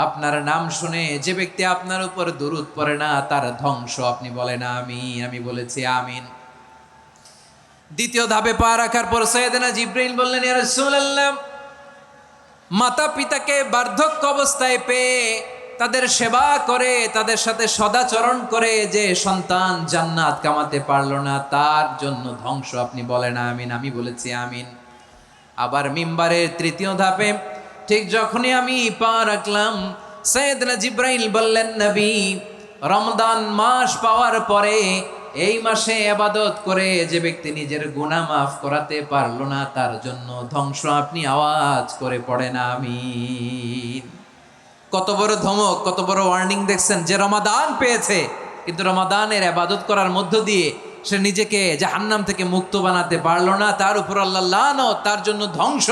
আপনার নাম শুনে যে ব্যক্তি আপনার উপর দুরূদ পড়ে না তার ধ্বংস। আপনি বলেন আমি বলেছি আমিন। দ্বিতীয় ধাপে পা রাখার পর সাইয়েদনা জিবরিল বললেন, ইয়া রাসূলুল্লাহ, মাতা পিতাকে বার্ধক্য অবস্থায় পেয়ে তাদের সেবা করে, তাদের সাথে সদাচরণ করে যে সন্তান জান্নাত কামাতে পারলো না, তার জন্য ধ্বংস। আপনি বলেন আমিন। আমি বলেছি আমিন। আবার মিম্বারের তৃতীয় ধাপে ঠিক যখনই আমি পা রাখলাম, সাইয়েদনা জিব্রাইল বললেন, নবী, রমজান মাস পাওয়ার পরে এই মাসে ইবাদত করে যে ব্যক্তি নিজের গুনাহ মাফ করাতে পারলো না, তার জন্য ধ্বংস আপনি আওয়াজ করে পড়েন আমিন। কত বড় ধমক, কত বড় ওয়ার্নিং দেখছেন! যে রমাদান পেয়েছে, কিন্তু রমাদানের ইবাদত করার মধ্য দিয়ে সে নিজেকে জাহান্নাম থেকে মুক্ত বানাতে পারলো না, তার উপর আল্লাহ লানত, তার জন্য ধ্বংস।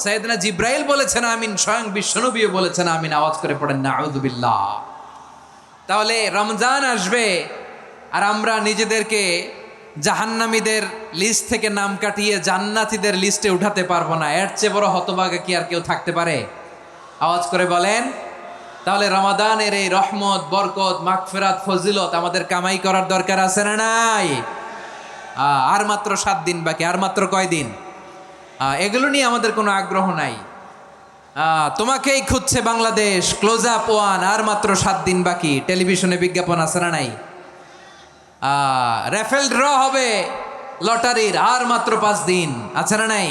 সাইয়েদনা জিব্রাইল বলেছেন আমিন, স্বয়ং বিশ্বনবীও বলেছেন আমিন। আওয়াজ করে পড়েন নাউযুবিল্লাহ। তাহলে রমজান আসবে আর আমরা নিজেদেরকে জাহান্নামীদের লিস্ট থেকে নাম কাটিয়ে জান্নাতীদের লিস্টে উঠাতে পারবো না। এর চেয়ে বড় হতভাগা কি আর কেউ থাকতে পারে? আওয়াজ করে বলেন। তাহলে রমাদানের এই রহমত, বরকত, মাগফিরাত, ফজিলত আমাদের কামাই করার দরকার আছে না নাই? আর মাত্র 7 দিন বাকি। আর মাত্র কয় দিন? এগুলো নিয়ে আমাদের কোনো আগ্রহ নাই। তোমাকেই খুঁজছে বাংলাদেশ, ক্লোজ আপ ওয়ান, আর মাত্র 7 দিন বাকি। টেলিভিশনে বিজ্ঞাপন আছে না নাই? রেফেল ড্র হবে লটারির, আর মাত্র 5 দিন, আছে না নাই?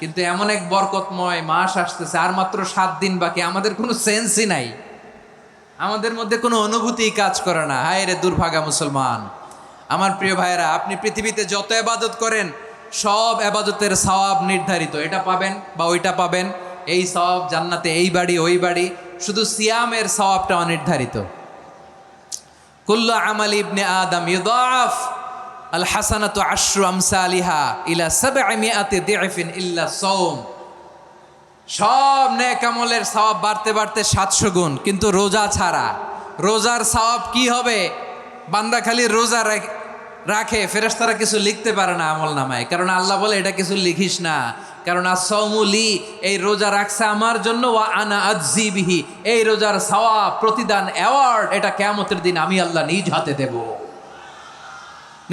কিন্তু এমন এক বরকতময় মাস আসতেছে, আর মাত্র 7 দিন বাকি। আমাদের কোনো সেন্সই নাই, আমাদের মধ্যে কোনো অনুভূতি কাজ করে না। হায় রে দুর্ভাগা মুসলমান! আমার প্রিয় ভাইয়েরা, আপনি পৃথিবীতে যত ইবাদত করেন, সব ইবাদতের সওয়াব নির্ধারিত। এটা পাবেন বা ওইটা পাবেন, এই সওয়াব জান্নাতে, এই বাড়ি ওই বাড়ি। শুধু সিয়ামের সওয়াবটা অনির্ধারিত। কুল্লু আমাল ইবনে আদম ইউদাফ আল হাসানাতু আশরু আমসালিহা ইলা 700 দি'ফিন ইল্লা সাওম। সব নেক আমলের সওয়াব বাড়তে বাড়তে 700 গুণ, কিন্তু রোজা ছাড়া। রোজার সওয়াব কি হবে? বান্দা খালি রোজা রাখে, ফেরেশতারা কিছু লিখতে পারে না আমল নামায়, কারণ আল্লাহ বলে এটা কিছু লিখিস না, কারণ আস-সাওমুলি, এই রোজা রাখছে আমার জন্য, ওয়া আনা আজজি বিহি, এই রোজার সওয়াব, প্রতিদান, অ্যাওয়ার্ড, এটা কিয়ামতের দিন আমি আল্লাহ নিজ হাতে দেব,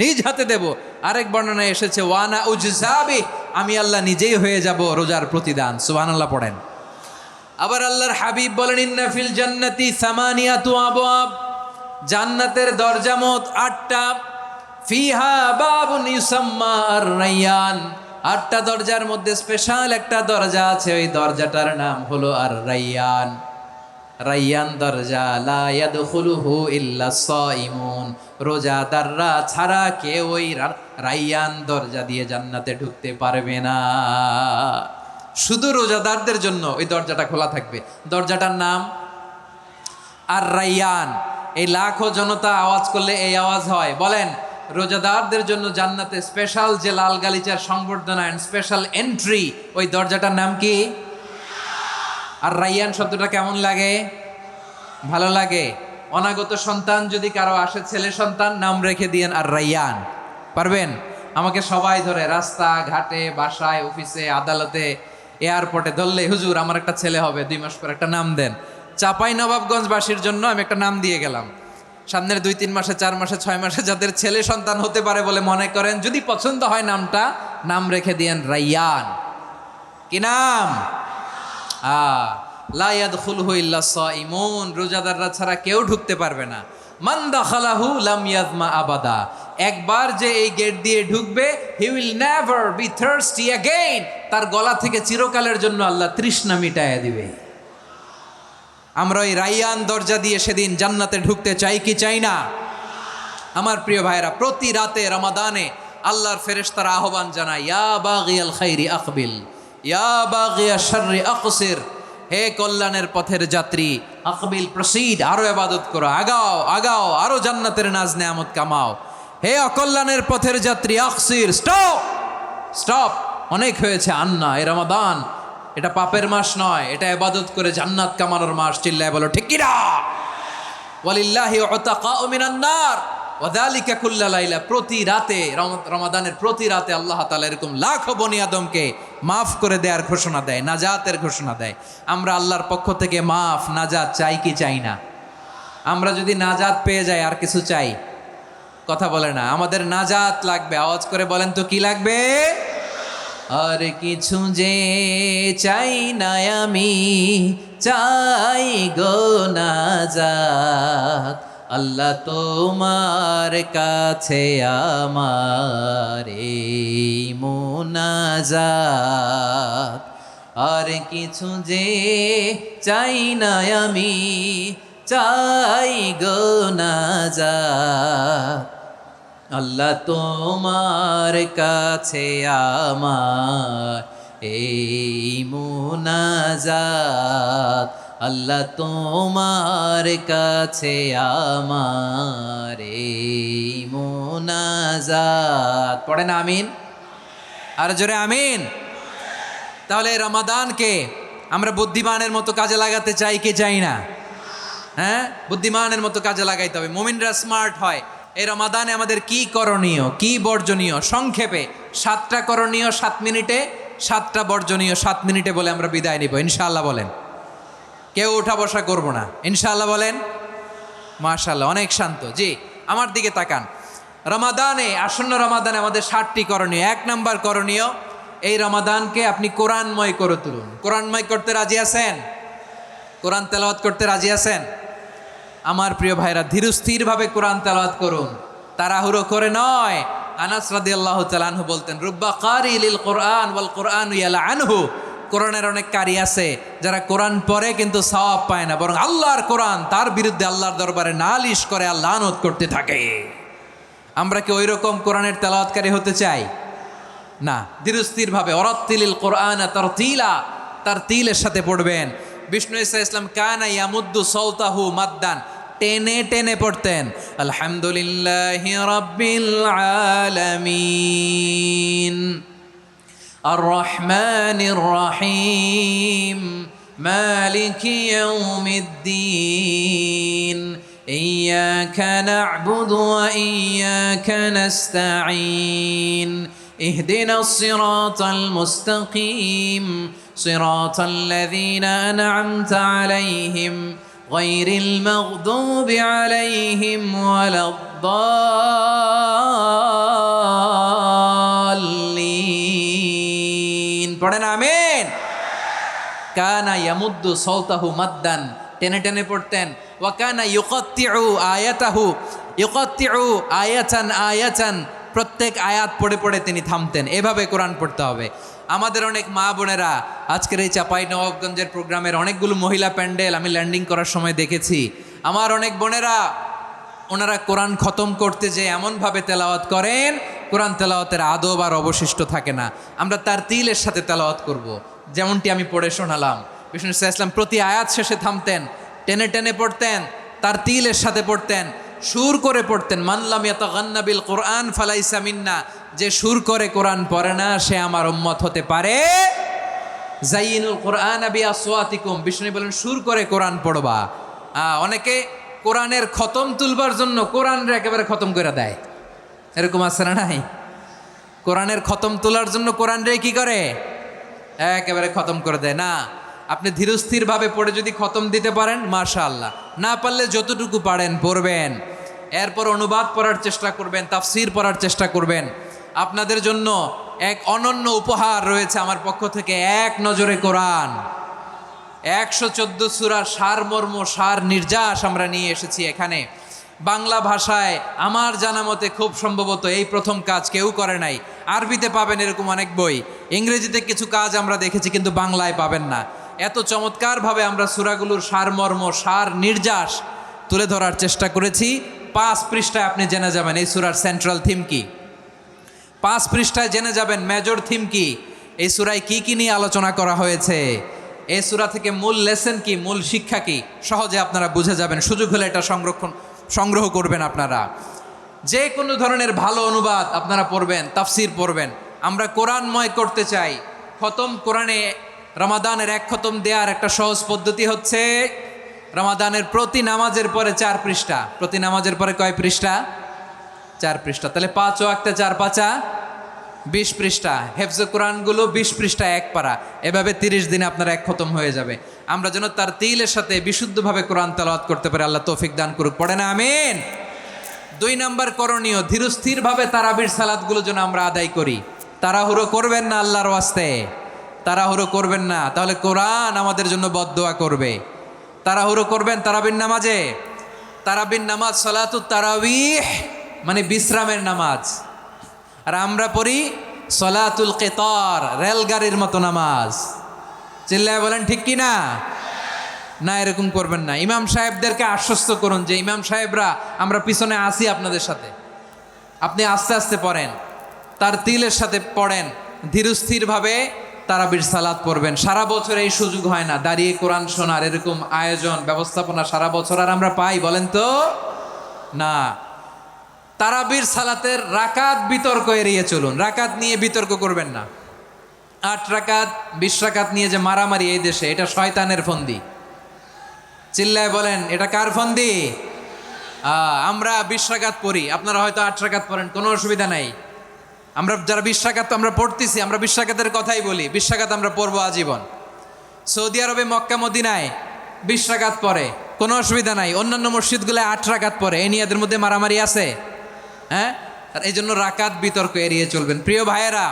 নিজ হাতে দেব। আরেক বর্ণনায় এসেছে ওয়ানা উজজাবি, আমি আল্লাহ নিজেই হয়ে যাব রোজার প্রতিদান। সুবহানাল্লাহ পড়েন। আবার আল্লাহর হাবিব বলেন, ইন্না ফিল জান্নাতি সামানিয়াতু আবওয়াব, জান্নাতের দরজা মোট 8টা। ফিহা বাবুন ইউসাম্মা আর-রায়্যান, 8টা দরজার মধ্যে স্পেশাল একটা দরজা আছে, ওই দরজাটার নাম হলো আর-রায়্যান। রায়্যান দরজা, লা ইয়াদখুলুহু ইল্লা সাইমুন, রোজাদাররা ছাড়া কেউ ওই রায়্যান দরজা দিয়ে জান্নাতে ঢুকতে পারবে না। শুধু রোজাদারদের জন্য ওই দরজাটা খোলা থাকবে। দরজাটার নাম আর-রায়্যান। এই লাখো জনতা আওয়াজ করলে এই আওয়াজ হয়। বলেন, রোজাদারদের জন্য জান্নাতে স্পেশাল যে লাল গালিচার সংবর্ধনা এন্ড স্পেশাল এন্ট্রি, ওই দরজাটার নাম কি? আর রায়্যান শব্দটা কেমন লাগে? ভালো লাগে। অনাগত সন্তান যদি কারো আসে, ছেলে সন্তান, নাম রেখে দিয়েন আর রায়্যান। পারবেন? আমাকে সবাই ধরে রাস্তা ঘাটে, বাসায়, অফিসে, আদালতে, এয়ারপোর্টে ধরলে, হুজুর আমার একটা ছেলে হবে 2 মাস পর, একটা নাম দেন। চাঁপাইনবাবগঞ্জবাসীর জন্য আমি একটা নাম দিয়ে গেলাম। সামনের 2-3 মাসে, 4 মাসে, 6 মাসে যাদের ছেলে সন্তান হতে পারে বলে মনে করেন, যদি পছন্দ হয় নামটা, নাম রেখে দিয়েন রায়্যান। কি নাম? লা ইয়াদখুলুহু ইল্লা সাইমুন, রোজাদাররা ছাড়া কেউ ঢুকতে পারবে না। মান দাখালাহু লাম ইয়াজমা আবাদা, একবার যে এই গেট দিয়ে ঢুকবে, he will never be thirsty again, তার গলা থেকে চিরকালের জন্য আল্লাহ তৃষ্ণা মিটায়া দিবে। আমরা ওই রায়্যান দরজা দিয়ে সেদিন জান্নাতে ঢুকতে চাই কি চাই না? আমার প্রিয় ভাইরা, প্রতি রাতে রমাদানে আল্লাহর ফেরেশতারা আহ্বান জানায়, ইয়া বাগিয়াল খাইরি আকবিল, ইয়া বাগিয়াশ শাররি আকসির, হে কল্যাণের পথের যাত্রী, আকবিল, প্রসিড, আরো ইবাদত করো, আগাও আগাও, আরো জান্নাতের নাজ নেয়ামত কামাও। হে অকল্যাণের পথের যাত্রী, আকসির, স্টপ স্টপ, অনেক হয়েছে। আন্না, এ রমাদান এটা পাপের মাস নয়, এটা ইবাদত করে জান্নাত কামানোর মাস। চিল্লায় বলো ঠিক কি না? ওয়ালিল্লাহি উতাকাউ মিনান নার ওয়া যালিকা কুল্লা লাইলা, প্রতি রাতে, রমাদানের প্রতি রাতে আল্লাহ তাআলা এরকম লাখো বনি আদমকে মাফ করে দেওয়ার ঘোষণা দেয়, নাজাতের ঘোষণা দেয়। আমরা আল্লাহর পক্ষ থেকে মাফ, নাজাত চাই কি চাই না? আমরা যদি নাজাত পেয়ে যাই, আর কিছু চাই? কথা বলে না। আমাদের নাজাত লাগবে। আওয়াজ করে বলেন তো কি লাগবে? আর কিছু যে চাই না আমি, চাই গো নাজাত, আল্লাহ তোমার কাছে আমার এই মুনাজাত। আর কিছু যে চাই না আমি, চাই গো নাজাত। আল্লাহ তোমার কাছে আমার এই মুনাজাত, আল্লাহ তোমার কাছে আমার এই মুনাজাত। পড়েন আমিন, আর জোরে আমিন। তাহলে রমাদানকে আমরা বুদ্ধিমানের মতো কাজে লাগাতে চাই কি চাই না? হ্যাঁ, বুদ্ধিমানের মতো কাজে লাগাইতে হবে। মুমিনরা স্মার্ট হয়। এই রমাদানে আমাদের কি করণীয়, কি বর্জনীয়, সংক্ষেপে 7টা করণীয় 7 মিনিটে, 7টা বর্জনীয় 7 মিনিটে বলে আমরা বিদায় নিব ইনশাআল্লাহ। বলেন, কেউ উঠা বসা করব না ইনশাআল্লাহ। বলেন মাশাআল্লাহ, অনেক শান্ত। জি, আমার দিকে তাকান। রমাদানে, আসন্ন রমাদানে আমাদের 7টি করণীয়। 1 নাম্বার করণীয়, এই রমাদানকে আপনি কোরআনময় করে তুলুন। কোরআনময় করতে রাজি আছেন? কোরআন তেলাওয়াত করতে রাজি আছেন? আমার প্রিয় ভাইরা, ধীরস্থিরভাবে কোরআন তেলাওয়াত করুন, তাড়াহুড়ো করে নয়। আনাস রাদিয়াল্লাহু তাআলা আনহু বলতেন, রুব্বা কারি লিল কোরআন ওয়াল কোরআন ইয়ালআনহু। কোরআনের অনেক কারি আছে যারা কোরআন পড়ে কিন্তু সওয়াব পায় না, বরং আল্লাহর কোরআন তার বিরুদ্ধে আল্লাহর দরবারে নালিশ করে আর লানত করতে থাকে। আমরা কি ওই রকম কোরআনের তেলাওয়াতকারী হতে চাই? না। ধীরস্থিরভাবে ওয়ারাত্তিলিল কোরআন তারতিলা, তারতিলের সাথে পড়বেন। বিষ্ণু ঈসা ইসলাম কানা ইয়ামুদ্দু সাওতাহু মাদ্দান, টেনে টেনে পড়তেন। আলহামদুলিল্লাহি রাব্বিল আলামিন আর রহমানির রহিম মালিকি ইয়াউমিদ্দিন ইয়্যাকা না'বুদু ওয়া ইয়্যাকা নাস্তাঈন ইহদিনাস সিরাতাল মুস্তাকিম صراط الذين أنعمت عليهم غير المغضوب عليهم ولا الضالين। পড়েন আমিন। কানা ইয়ামুদ্দু সাওতাহু মাদ্দান, টেনে টেনে পড়তেন। ওয়া কানা ইউকাত্তিউ আয়াতাহু, ইউকাত্তিউ আয়াতান আয়াতান, প্রত্যেক আয়াত পড়ে পড়ে তিনি থামতেন। এভাবে কোরআন পড়তে হবে। আমাদের অনেক মা বোনেরা, আজকের এই চাঁপাইনবাবগঞ্জের প্রোগ্রামের অনেকগুলো মহিলা প্যান্ডেল আমি ল্যান্ডিং করার সময় দেখেছি। আমার অনেক বোনেরা, ওনারা কোরআন খতম করতে যে এমনভাবে তেলাওয়াত করেন, কোরআন তেলাওয়াতের আদব আর অবশিষ্ট থাকে না। আমরা তার তিলের সাথে তেলাওয়াত করব, যেমনটি আমি পড়ে শোনালাম। বিষ্ণু ইসলাম প্রতি আয়াত শেষে থামতেন, টেনে টেনে পড়তেন, তার তিলের সাথে পড়তেন, সুর করে পড়তেন। মানলাম ইয়াতাগান্না বিল কোরআন ফালাইসা মিন্না, যে সুর করে কোরআন পড়ে না সে আমার উম্মত হতে পারে। জাইনুল কোরআন বিআসওয়াতিকুম, বিষ্ণু বলেন সুর করে কোরআন পড়বা। অনেকে কোরআনের খতম তুলবার জন্য কোরআনরে একেবারে খতম করে দেয়, এরকম আছে না নাই? কোরআনের খতম তোলার জন্য কোরআনরে কি করে? একেবারে খতম করে দেয়। না, আপনি ধীরস্থিরভাবে পড়ে যদি খতম দিতে পারেন মাশাআল্লাহ, না পারলে যতটুকু পারেন পড়বেন। এরপর অনুবাদ পড়ার চেষ্টা করবেন, তাফসির পড়ার চেষ্টা করবেন। আপনাদের জন্য এক অনন্য উপহার রয়েছে আমার পক্ষ থেকে, এক নজরে কোরআন। 114 সূরার সারমর্ম, সার নির্যাস আমরা নিয়ে এসেছি এখানে বাংলা ভাষায়। আমার জানা মতে খুব সম্ভবত এই প্রথম কাজ, কেউ করে নাই। আরবিতে পাবেন এরকম অনেক বই, ইংরেজিতে কিছু কাজ আমরা দেখেছি, কিন্তু বাংলায় পাবেন না। এত চমৎকারভাবে আমরা সূরাগুলোর সারমর্ম, সার নির্যাস তুলে ধরার চেষ্টা করেছি। 5 পৃষ্ঠায় আপনি জেনে যাবেন এই সূরার সেন্ট্রাল থিম কি। 5 পৃষ্ঠায় জেনে যাবেন মেজর থিম কি, এই সূরায় কি কি নিয়ে আলোচনা করা হয়েছে, এই সূরা থেকে মূল লেসন কি, মূল শিক্ষা কি, সহজে আপনারা বুঝে যাবেন। সুযোগ হলে এটা সংগ্রহ করবেন। আপনারা যে কোনো ধরনের ভালো অনুবাদ আপনারা পড়বেন, তাফসির পড়বেন। আমরা কোরআনময় করতে চাই। খতম কোরআনে রমাদানের 1 খতম দেওয়ার একটা সহজ পদ্ধতি হচ্ছে, রমাদানের প্রতি নামাজের পরে 4 পৃষ্ঠা। প্রতি নামাজের পরে কয় পৃষ্ঠা? 4 পৃষ্ঠা। তাহলে 5 ওয়াক্তে 4 পাঁচা 20 পৃষ্ঠা। হেফজে কোরআনগুলো 20 পৃষ্ঠা 1 পারা। এভাবে 30 দিনে আপনার 1 খতম হয়ে যাবে। আমরা যেন তার তিলের সাথে বিশুদ্ধভাবে কোরআন তেলাওয়াত করতে পারি, আল্লাহ তৌফিক দান করুক। পড়ে না আমিন। 2 নাম্বার করণীয়, ধীরস্থিরভাবে তারাবির সালাতগুলো যেন আমরা আদায় করি। তাড়াহুড়ো করবেন না আল্লাহর ওয়াস্তে, তাড়াহুড়ো করবেন না, তাহলে কোরআন আমাদের জন্য বদদোয়া করবে। তাড়াহুড়ো করবেন তারাবির নামাজে। তারাবির নামাজ সালাতুত তারাবিহ মানে বিশ্রামের নামাজ, আর আমরা পড়ি সলাতুল কিতার, রেলগাড়ির মতো নামাজ। চিল্লায় বলেন ঠিক কি না? না, এরকম করবেন না। ইমাম সাহেবদেরকে আশ্বস্ত করুন যে ইমাম সাহেবরা আমরা পিছনে আসি আপনাদের সাথে, আপনি আস্তে আস্তে পড়েন, তার তিলের সাথে পড়েন, ধীরস্থিরভাবে তারাবির সালাত পড়বেন। সারা বছর এই সুযোগ হয় না, দাঁড়িয়ে কোরআন শোনার এরকম আয়োজন ব্যবস্থাপনা সারা বছর আর আমরা পাই বলেন তো? না। তারাবির সালাতের রাকাত বিতর্ক এড়িয়ে চলুন, রাকাত নিয়ে বিতর্ক করবেন না। 8 রাকাত 20 রাকাত নিয়ে যে মারামারি এই দেশে, এটা শয়তানের ফন্দি। চিল্লায় বলেন এটা কার ফন্দি? আমরা 20 রাকাত পড়ি, আপনারা হয়তো 8 রাকাত পড়েন, কোনো অসুবিধা নাই। আমরা যারা 20 রাকাত আমরা পড়তেছি, আমরা 20 রাকাতের কথাই বলি, 20 রাকাত আমরা পড়বো আজীবন। সৌদি আরবে মক্কা মদিনায় 20 রাকাত পড়ে, কোনো অসুবিধা নাই। অন্যান্য মসজিদগুলো 8 রাকাত পড়ে, এই নিয়ে এদের মধ্যে মারামারি আছে? হ্যাঁ, আর এই জন্য রাকাত বিতর্ক এড়িয়ে চলবেন। প্রিয় ভাইয়েরা,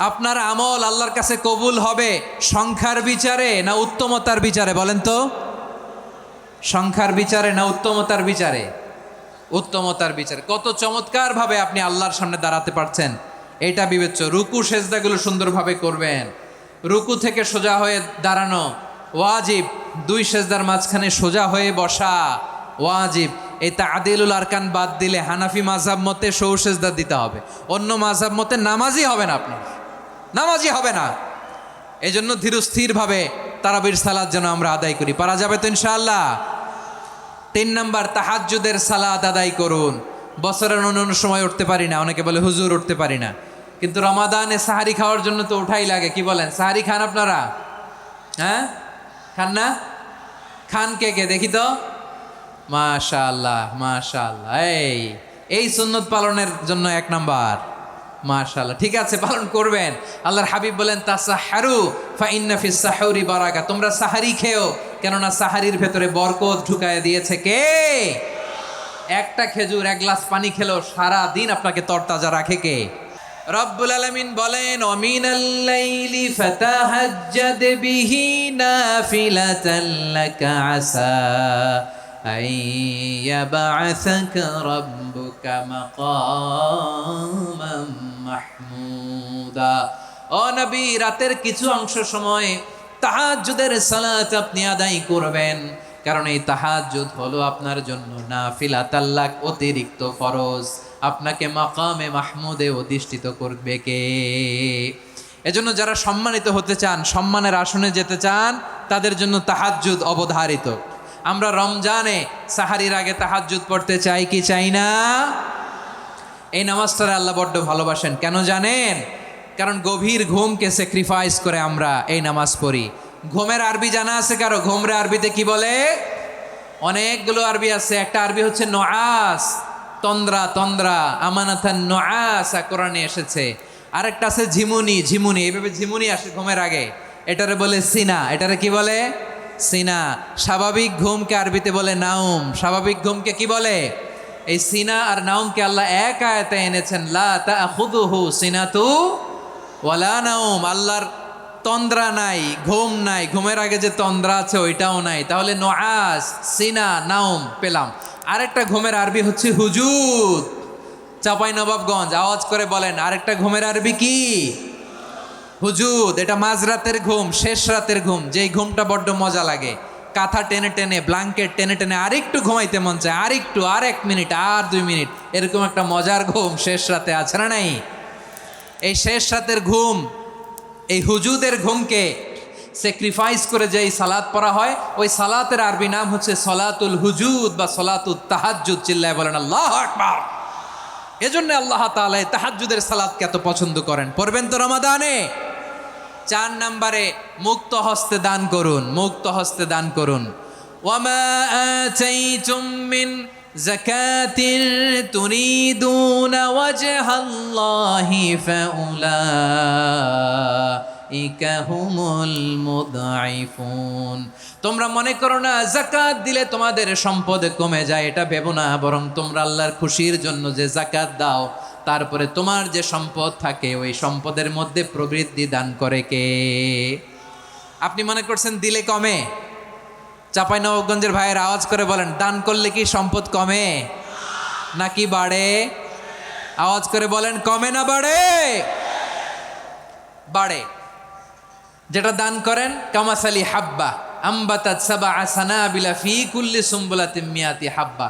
আপনার আমল আল্লাহর কাছে কবুল হবে সংখ্যার বিচারে না উত্তমতার বিচারে বলেন তো? সংখ্যার বিচারে না উত্তমতার বিচারে? উত্তমতার বিচারে। কত চমৎকার ভাবে আপনি আল্লাহর সামনে দাঁড়াতে পারছেন এটা বিবেচ্য। রুকু সেজদাগুলো সুন্দরভাবে করবেন, রুকু থেকে সোজা হয়ে দাঁড়ানো ওয়াজিব, 2 সেজদার মাঝখানে সোজা হয়ে বসা ওয়াজিব। এই তাদিলুল আরকান বাদ দিলে হানাফি মাযহাব মতে সৌ সেজদা দিতে হবে, অন্য মাযহাব মতে নামাজই হবে না, আপনি নামাজই হবে না। এই জন্য ধীরস্থিরভাবে তারাবির সালাত যেন আমরা আদায় করি। পারা যাবে তো ইনশাআল্লাহ? 3 নাম্বার, তাহাজ্জুদের সালাত আদায় করুন। বছরের অন্য সময় উঠতে পারি না, অনেকে বলে হুজুর উঠতে পারি না, কিন্তু রমাদানে সাহারি খাওয়ার জন্য তো ওঠাই লাগে। কি বলেন, সাহারি খান আপনারা? হ্যাঁ, খান না? খান কে কে দেখি তো? মাশাআল্লাহ মাশাআল্লাহ। এই সুন্নত পালনের জন্য 1 নাম্বার। মাশাআল্লাহ, ঠিক আছে, পালন করবেন। আল্লাহর হাবিব বলেন তাসাহহারু ফা ইন্না ফিস সাহুরি বারাকা, তোমরা সাহারি খেও, কেননা সাহারির ভেতরে বরকত ঢুকায় দিয়েছে কে? একটা খেজুর 1 গ্লাস পানি খেলো সারা দিন আপনাকে তরতাজা রাখে কে? রব্বুল আলামিন বলেন ওয়ামিনাল লাইলি ফাতাহাজ্জাদ বিহি নাফিলাতান লাকা আসা আইয়াবা'আসাকা রাব্বুকা মাকামান মাহমুদা। ও নবী, রাতের কিছু অংশ সময় তাহাজ্জুদের সালাত আপনি আদায় করবেন, কারণ এই তাহাজ্জুদ হলো আপনার জন্য নাফিলাতাল লাক, অতিরিক্ত ফরজ। আপনাকে মাকামে মাহমুদে অধিষ্ঠিত করবে কে? এজন্য যারা সম্মানিত হতে চান, সম্মানের আসনে যেতে চান, তাদের জন্য তাহাজ্জুদ অবধারিত। আমরা রমজানে সাহারির আগে তাহাজ্জুদ পড়তে চাই কি চাই না? এই নামাজটারে আল্লাহ বড্ড ভালোবাসেন, কেন জানেন? কারণ গভীর ঘুমকে স্যাক্রিফাইস করে আমরা এই নামাজ পড়ি। ঘুমের আরবি জানা আছে কারো? ঘুমরে আরবিতে কি বলে? অনেকগুলো আরবি আছে। একটা আরবি হচ্ছে নুআস, তন্দ্রা, তন্দ্রা, আমানাতান নুআসা কোরআনে এসেছে। আরেকটা আছে ঝিমুনি, ঝিমুনি, এইভাবে ঝিমুনি আসে ঘুমের আগে, এটারে বলে সিনা। এটারে কি বলে? সিনা। স্বাভাবিক ঘুমকে আরবিতে বলে নাউম। স্বাভাবিক ঘুমকে কি বলে? এই সিনা আর নাউমকে আল্লাহ এক আয়াতে এনেছেন, লা তাখুযুহু সিনাতু ওয়ালা নাউম। আল্লাহর তন্দ্রা নাই, ঘুম নাই, ঘুমের আগে যে তন্দ্রা আছে ওইটাও নাই। তাহলে নুআস, সিনা, নাউম পেলাম। আরেকটা ঘুমের আরবি হচ্ছে হুজুদ। চাঁপাইনবাবগঞ্জ আওয়াজ করে বলেন, আরেকটা ঘুমের আরবি কি? হুজুদ। এটা মাঝরাতের ঘুম, শেষ রাতের ঘুম, যেই ঘুমটা বড্ড মজা লাগে। কাঁথা টেনে টেনে, ব্ল্যাঙ্কেট টেনে টেনে আরেকটু ঘুমাইতে মন চায়, আরেকটু, আর 1 মিনিট, আর 2 মিনিট, এরকম একটা মজার ঘুম শেষ রাতে আছে না নাই? এই শেষ রাতের ঘুম, এই হুজুদের ঘুমকে স্যাক্রিফাইস করে যে এই সালাত পড়া হয়, ওই সালাতের আরবি নাম হচ্ছে সলাতুল হুজুদ বা সলাতুত তাহাজ্জুদ। চিল্লায় বলেন আল্লাহু আকবার। এজন্য আল্লাহ তাআলা এই তাহাজ্জুদের সালাতকে এত পছন্দ করেন। পড়বেন তো রমাদানে? 4 নম্বরে মুক্ত হস্তে দান করুন, মুক্ত হস্তে দান করুন। ওয়ামা আতাইতুম মিন যাকাতিন তুরিদুনা ওয়াজহাল্লাহি ফাউলাইকা হুমুল মুদঈফুন। তোমরা মনে করো না যাকাত দিলে তোমাদের সম্পদ কমে যায়, এটা ভেবো না, বরং তোমরা আল্লাহর খুশির জন্য যে যাকাত দাও, তারপরে তোমার যে সম্পদ থাকে ওই সম্পদের মধ্যে প্রবৃদ্ধি দান করে কে? আপনি মনে করছেন দিলে কমে? চাঁপাইনবাবগঞ্জের ভাইয়ের আওয়াজ করে বলেন, দান করলে কি সম্পদ কমে নাকি বাড়ে? আওয়াজ করে বলেন, কমে না বাড়ে? বাড়ে। যেটা দান করেন কামাসালি হাব্বা আম্বাতাত সাবা সানাবিলা ফি কুল্লি সুম্বুলাতিম মিয়াতি হাব্বা।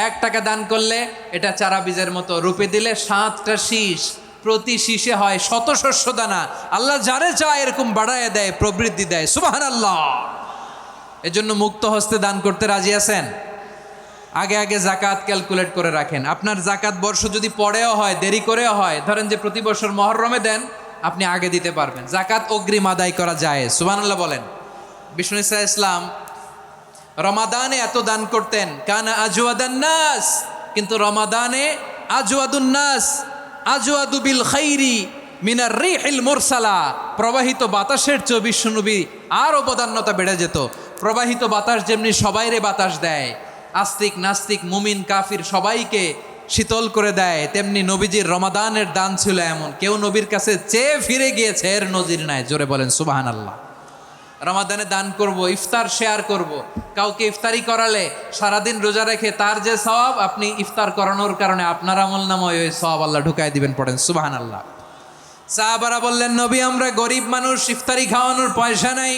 1 টাকা দান করলে এটা চারা বীজের মতো, রূপে দিলে 7টা শীষ, প্রতি শীষে হয় 100 শস্য দানা। আল্লাহ যারে চায় এরকম বাড়ায় দেয়, প্রবৃদ্ধি দেয়। সুবহানাল্লাহ। এজন্য মুক্ত হস্তে দান করতে রাজি আছেন? আগে আগে জাকাত ক্যালকুলেট করে রাখেন। আপনার জাকাত বর্ষ যদি পরেও হয়, দেরি করেও হয়, ধরেন যে প্রতি বছর মহরমে দেন, আপনি আগে দিতে পারবেন। জাকাত অগ্রিম আদায় করা যায়। সুবহানাল্লাহ বলেন। বিষ্ণু ইসা ইসলাম রমাদানে এত দান করতেন, কানা আজওয়াদান নাস, কিন্তু রমাদানে আজওয়াদুন নাস আজওয়াদু বিল খাইরি মিনার রিহিল মুরসালা। প্রবাহিত বাতাসের চেয়ে বিশ্বনবী আরও বদান্যতা বেড়ে যেত। প্রবাহিত বাতাস যেমনি সবাইরে বাতাস দেয়, আস্তিক নাস্তিক মুমিন কাফির সবাইকে শীতল করে দেয়, তেমনি নবীজির রমাদানের দান ছিল এমন, কেউ নবীর কাছে চেয়ে ফিরে গিয়েছে এর নজির নাই। জোরে বলেন সুবহানাল্লাহ। রমাদানে দান করব, ইফতার শেয়ার করব। কাউকে ইফতারি করালে সারাদিন রোজা রেখে তার যে সওয়াব, আপনি ইফতার করানোর কারণে আপনার আমলনামায় ওই সওয়াব আল্লাহ ঢুকায় দিবেন। পড়েন সুবহানাল্লাহ। সাহাবারা বললেন, নবী আমরা গরিব মানুষ, ইফতারি খাওয়ানোর পয়সা নাই।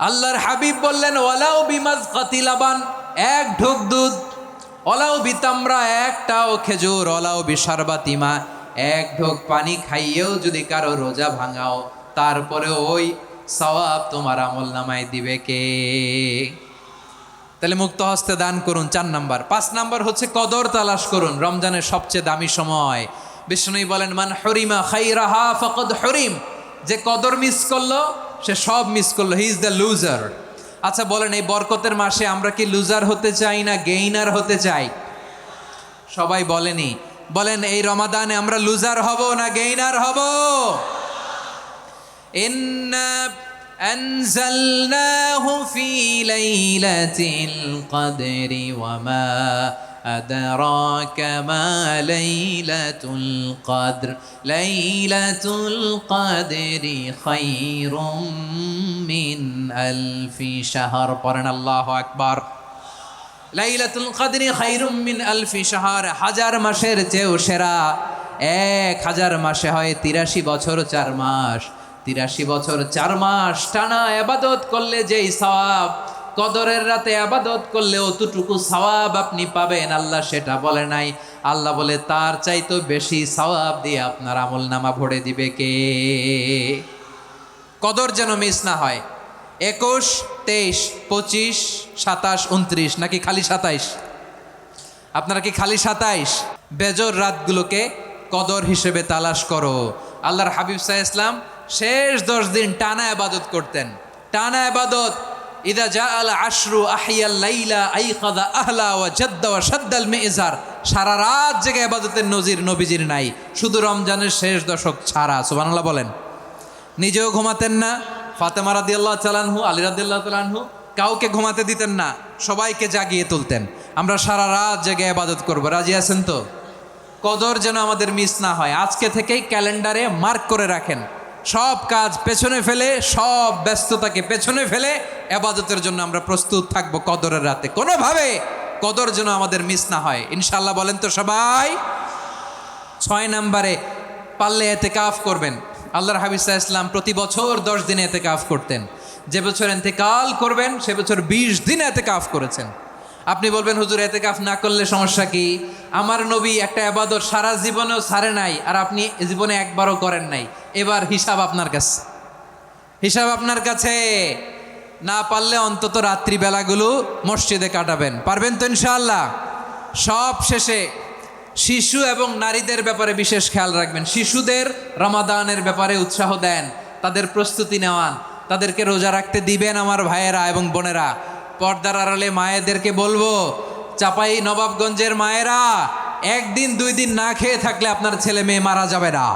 আল্লাহর হাবিব বললেন, ওয়ালাউ বিমাজকাতি লাবান, 1 ঢোক দুধ, ওলাউ বিতামরা, 1টাও খেজুর, ওলাউ বিশারবাতিমা, 1 ঢোক পানি খাইয়েও যদি কারো রোজা ভাঙাও, তারপরে ওই সওয়াব তোমার আমলনামায় দিবে কে? তাহলে মুক্ত হস্তে দান করুন, 4 নাম্বার। 5 নাম্বার হচ্ছে কদর তালাশ করুন। রমজানের সবচেয়ে দামি সময়। বিষ্ণু বলেন, মান হরিমা খাইরাহা ফাকাদ হরিম, যে কদর মিস করলো সে সব মিস করলো, হি ইজ দ্য লুজার। আচ্ছা বলেন, এই বরকতের মাসে আমরা কি লুজার হতে চাই না গেইনার হতে চাই? সবাই বলেনি, বলেন এই রমাদানে আমরা লুজার হব না গেইনার হব? ইন্না আনজালনাহু ফি লাইলাতিল কদরি ওয়া মা আদরাকা মা লাইলাতুল কদর লাইলাতুল কদরি খায়রুম মিন আলফি শাহর। পড়েন আল্লাহু আকবার। লাইলাতুল কদরি খায়রুম মিন আলফি শাহর, 1000 মাসের চেয়েও সেরা। 1000 মাসে হয় 83 বছর 4 মাস। 83 বছর 4 মাস টানা ইবাদত করলে যেই সওয়াব, কদরের রাতে ইবাদত করলে অতটুকু সওয়াব আপনি পাবেন। আল্লাহ সেটা বলে নাই। আল্লাহ বলে তার চাইতে বেশি সওয়াব দিয়ে আপনার আমলনামা ভরে দিবে কে? কদর যেন মিস না হয়। 21, 23, 25, 27, 29 নাকি খালি 27? আপনারা কি খালি 27? বেজর রাতগুলোকে কদর হিসেবে তালাশ করো। আল্লাহর হাবিব সাল্লাল্লাহু আলাইহি ওয়াসাল্লাম শেষ 10 দিন টানা ইবাদত করতেন। টানা ইবাদত। ইদা জাআল আশরু আহিয়াল লাইলা আইকাযা আহলা ওয়া জাদ্দা ওয়া শাদ্দাল মিজার। সারা রাত জেগে ইবাদতের নজির নবীজির নাই, শুধু রমজানের শেষ দশক ছাড়া। সুবহানাল্লাহ বলেন। নিজেও ঘুমাতেন না। ফাতেমা রাদিয়াল্লাহু তাআলা আনহু, আলী রাদিয়াল্লাহু তাআলা আনহু কাউকে ঘুমাতে দিতেন না, সবাইকে জাগিয়ে তুলতেন। আমরা সারা রাত জেগে ইবাদত করব। রাজি আছেন তো? কদর যেন আমাদের মিস না হয়। আজকে থেকেই ক্যালেন্ডারে মার্ক করে রাখেন। সব কাজ পেছনে ফেলে, সব ব্যস্ততাকে পেছনে ফেলে ইবাদতের জন্য আমরা প্রস্তুত থাকবো কদরের রাতে। কোনোভাবে কদর যেন আমাদের মিস না হয়, ইনশাআল্লাহ। বলেন তো সবাই। 6 নম্বরে পারলে ইতিকাফ করবেন। আল্লাহর হাবিব সাল্লাল্লাহু আলাইহি ওয়াসাল্লাম প্রতি বছর 10 দিন ইতিকাফ করতেন। যে বছর ইন্তেকাল করবেন সে বছর 20 দিন ইতিকাফ করেছেন। আপনি বলবেন, হুজুর ইতিকাফ না করলে সমস্যা কি? আমার নবী একটা ইবাদত সারা জীবনেও ছাড়ে নাই, আর আপনি জীবনে একবারও করেন নাই। এবার হিসাব আপনার কাছে, হিসাব আপনার কাছে। না পারলে অন্তত রাত্রিবেলাগুলো মসজিদে কাটাবেন। পারবেন তো ইনশাআল্লাহ? সব শেষে শিশু এবং নারীদের ব্যাপারে বিশেষ খেয়াল রাখবেন। শিশুদের রমাদানের ব্যাপারে উৎসাহ দেন, তাদের প্রস্তুতি নেওয়ান, তাদেরকে রোজা রাখতে দিবেন। আমার ভাইয়েরা এবং বোনেরা, পর্দার আড়ালে মায়েদেরকে বলবো, চাপাই নবাবগঞ্জের মায়েরা, 1 দিন 2 দিন না খেয়ে থাকলে আপনার ছেলে মেয়ে মারা যাবে না।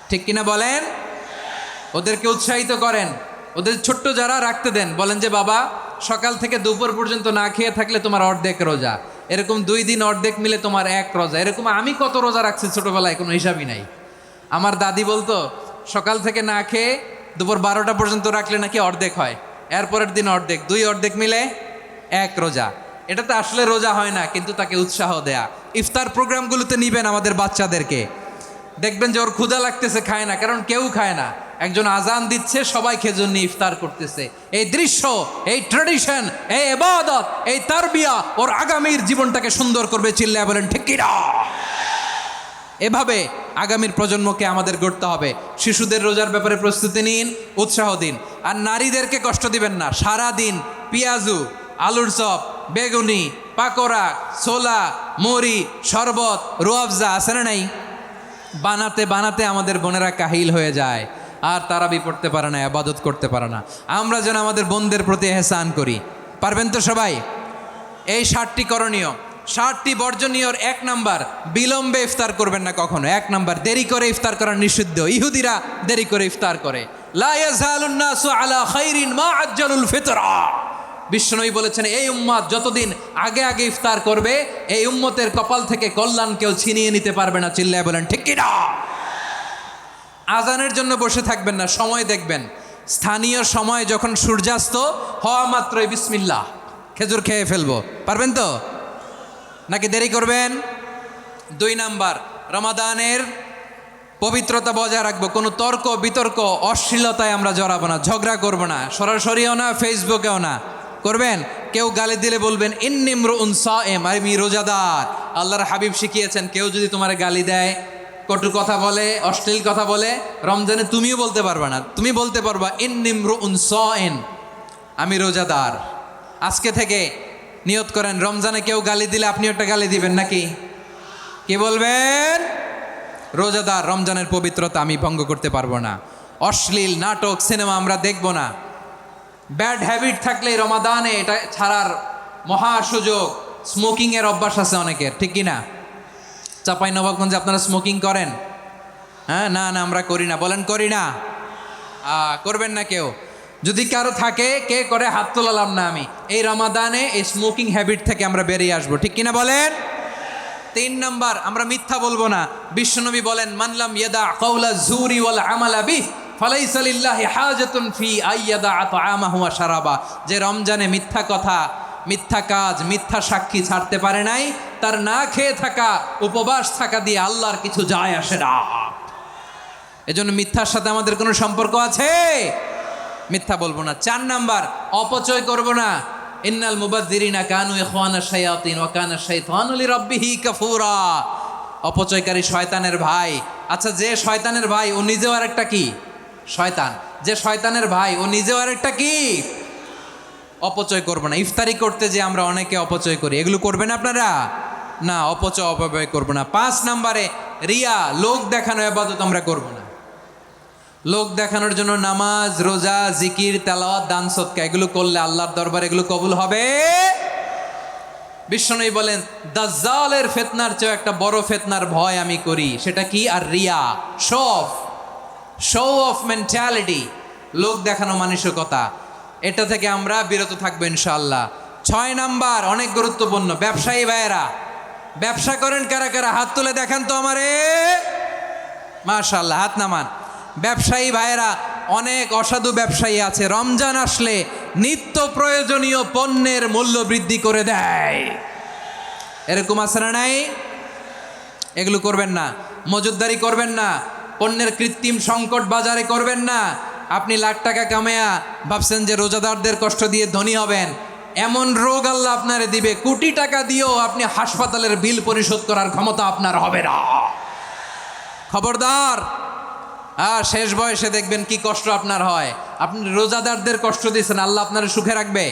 ঠিক কিনা বলেন? ওদেরকে উৎসাহিত করেন। ওদের ছোট্ট যারা রাখতে দেন, বলেন যে বাবা সকাল থেকে দুপুর পর্যন্ত না খেয়ে থাকলে তোমার অর্ধেক রোজা। এরকম 2 দিন অর্ধেক মিলে তোমার 1 রোজা। এরকম আমি কত রোজা রাখছি ছোটবেলায়, কোনো হিসাবই নাই। আমার দাদি বলতো সকাল থেকে না খেয়ে দুপুর 12টা পর্যন্ত রাখলে নাকি অর্ধেক হয়, এরপরের দিন অর্ধেক, 2 অর্ধেক মিলে 1 রোজা। এটা তো আসলে রোজা হয় না, কিন্তু তাকে উৎসাহ দেয়া। ইফতার প্রোগ্রামগুলোতে নিবেন আমাদের বাচ্চাদেরকে। দেখবেন যে ওর ক্ষুধা লাগতেছে, খায় না, কারণ কেউ খায় না। একজন আজান দিচ্ছে, সবাই খেজুর নিয়ে ইফতার করতেছে। এই দৃশ্য, এই ট্র্যাডিশন, এই ইবাদত, এই তারবিয়া ওর আগামীর জীবনটাকে সুন্দর করবে। চিল্লায় বলেন ঠিক কি না? এভাবে আগামীর প্রজন্মকে আমাদের গড়তে হবে। শিশুদের রোজার ব্যাপারে প্রস্তুতি নিন, উৎসাহ দিন। আর নারীদেরকে কষ্ট দিবেন না। সারা দিন পেঁয়াজু, আলুর চপ, বেগুনি, পাকোড়া, ছোলা, মুড়ি, শরবত, রুয়াবজা আছে না নাই, বানাতে বানাতে আমাদের বোনেরা কাহিল হয়ে যায়, আর তারাবি পড়তে পারে না, ইবাদত করতে পারে না। আমরা যেন আমাদের বোনদের প্রতি এহসান করি। পারবেন তো সবাই? এই 60টি করণীয়, 60টি বর্জনীয়র 1 নাম্বার, বিলম্বে ইফতার করবেন না কখনো। 1 নাম্বার, দেরি করে ইফতার করা নিষিদ্ধ। ইহুদিরা দেরি করে ইফতার করে। লা ইয়াজালুন নাসু আলা খাইরিন মা আজ্জালুল ফিতরা। বিশ্বনবী বলেছেন, এই উম্মত যতদিন আগে আগে ইফতার করবে, এই উম্মতের কপাল থেকে কল্যাণ কেউ ছিনিয়ে নিতে পারবে না। চিল্লায় বলেন ঠিক কি না? আজানের জন্য বসে থাকবেন না, সময় দেখবেন। স্থানীয় সময় যখন সূর্যাস্ত হওয়া মাত্রই বিসমিল্লাহ, খেজুর খেয়ে ফেলবো। পারবেন তো নাকি দেরি করবেন? 2 নাম্বার, রমাদানের পবিত্রতা বজায় রাখবো। কোনো তর্ক বিতর্ক অশ্লীলতায় আমরা জড়াবো না, ঝগড়া করবো না, সরাসরিও না, ফেসবুকেও না। করবেন? কেউ গালি দিলে বলবেন ইন্নিমরুউন সায়েম, আমি রোজাদার। আল্লাহর হাবিব শিখিয়েছেন, কেউ যদি তোমার গালি দেয়, কটু কথা বলে, অশ্লীল কথা বলে, রমজানে তুমিও বলতে পারবা না। তুমি বলতে পারবা ইন্নিমরুউন সায়েম, আমি রোজাদার। আজকে থেকে নিয়ত করেন, রমজানে কেউ গালি দিলে আপনি একটা গালি দিবেন নাকি? কি বলবেন? রোজাদার, রমজানের পবিত্রতা আমি ভঙ্গ করতে পারবো না। অশ্লীল নাটক, সিনেমা আমরা দেখব না। ব্যাড হ্যাবিট থাকলে রমাদানে এটা ছাড়ার মহা সুযোগ। স্মোকিংয়ের অভ্যাস আছে অনেকের, ঠিক কি না? চাঁপাইনবাবগঞ্জে আপনারা স্মোকিং করেন? হ্যাঁ, না না আমরা করি না। বলেন করি না? করবেন না কেউ? যদি কারো থাকে, কে করে হাত তোলালাম না আমি। এই রমাদানে এই স্মোকিং হ্যাবিট থেকে আমরা বেরিয়ে আসবো, ঠিক কিনা বলেন? 3 নাম্বার, আমরা মিথ্যা বলবো না। বিশ্বনবী বলেন, মানলাম ইয়াদা কাওলা জুরি ওয়াল আমালা বিহি ফালাইসা লিল্লাহি হাজাতুন ফি আইয়াদা তাআমাহু ওয়া শারাবা। যে রমজানে মিথ্যা কথা, মিথ্যা কাজ, মিথ্যা সাক্ষী ছাড়তে পারে নাই, তার না খেয়ে থাকা, উপবাস থাকা দিয়ে আল্লাহর কিছু যায় আসে না। এজন্য মিথ্যার সাথে আমাদের কোনো সম্পর্ক আছে? মিথ্যা বলবো না। 4 নাম্বার, অপচয় করব না। ইন্নাল মুবাযযিরিনা কানু ইখওয়ানাশ শায়াতিন ওয়া কানা শাইতানু লিরাব্বিহি কাফুরা। অপচয়কারী শয়তানের ভাই। আচ্ছা, যে শয়তানের ভাই ও নিজেও আরেকটা কি? শয়তান। যে শয়তানের ভাই ও নিজেও আরেকটা কি? অপচয় করব না। ইফতারি করতে যে আমরা অনেকে অপচয় করি, এগুলো করবেন আপনারা? না, অপচয় অপব্যয় করব না। 5 নাম্বারে, রিয়া, লোক দেখানো ইবাদত আমরা করব না। লোক দেখানোর জন্য নামাজ, রোজা, জিকির, তেলাওয়াত, দান, সদকা এগুলো করলে আল্লাহর দরবারে এগুলো কবুল হবে। বিশ্বনবী বলেন, দাজ্জালের ফিতনার চেয়ে একটা বড় ফিতনার ভয় আমি করি। সেটা কি? আর রিয়া, শো অফ মেন্টালিটি, লোক দেখানো মানসিকতা। এটা থেকে আমরা বিরত থাকবো ইনশাআল্লাহ। 6 নাম্বার, অনেক গুরুত্বপূর্ণ। ব্যবসায়ী ভাইয়েরা, ব্যবসা করেন কারা কারা? হাত তুলে দেখান তো আমারে। মাশাআল্লাহ, হাত নামান। ব্যবসায়ী ভাইয়েরা, অনেক অসাধু ব্যবসায়ী আছে, রমজান আসলে নিত্য প্রয়োজনীয় পণ্যের মূল্য বৃদ্ধি করে দেয়। এরকম আছে না নাই? এগুলো করবেন না। মজুদদারি করবেন না। পণ্যের কৃত্রিম সংকট বাজারে করবেন না। আপনি লাখ টাকা কামায়া ভাবছেন যে রোজাদারদের কষ্ট দিয়ে ধনী হবেন। এমন রোগ আল্লাহ আপনারে দিবে, কোটি টাকা দিয়েও আপনি হাসপাতালের বিল পরিশোধ করার ক্ষমতা আপনার হবে না। খবরদার। শেষ বয়সে দেখবেন কি কষ্ট আপনার হয়। আপনি রোজাদারদের কষ্ট দিয়েছেন, আল্লাহ আপনার সুখে রাখবে?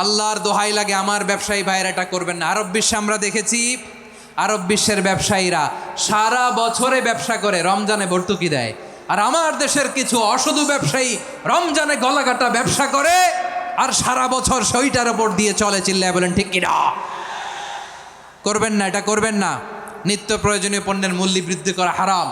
আল্লাহর দোহাই লাগে, আমার ব্যবসায়ী ভাইয়েরা এটা করবেন না। আরব বিশ্বে আমরা দেখেছি, আরব বিশ্বের ব্যবসায়ীরা সারা বছরে ব্যবসা করে, রমজানে ভর্তুকি দেয়। আর আমার দেশের কিছু অসাধু ব্যবসায়ী রমজানে গলাকাটা ব্যবসা করে আর সারা বছর সেইটার ওপর দিয়ে চলে। চিল্লায় বলেন ঠিক কিনা? করবেন না, এটা করবেন না। নিত্য প্রয়োজনীয় পণ্যের মূল্য বৃদ্ধি করা হারাম।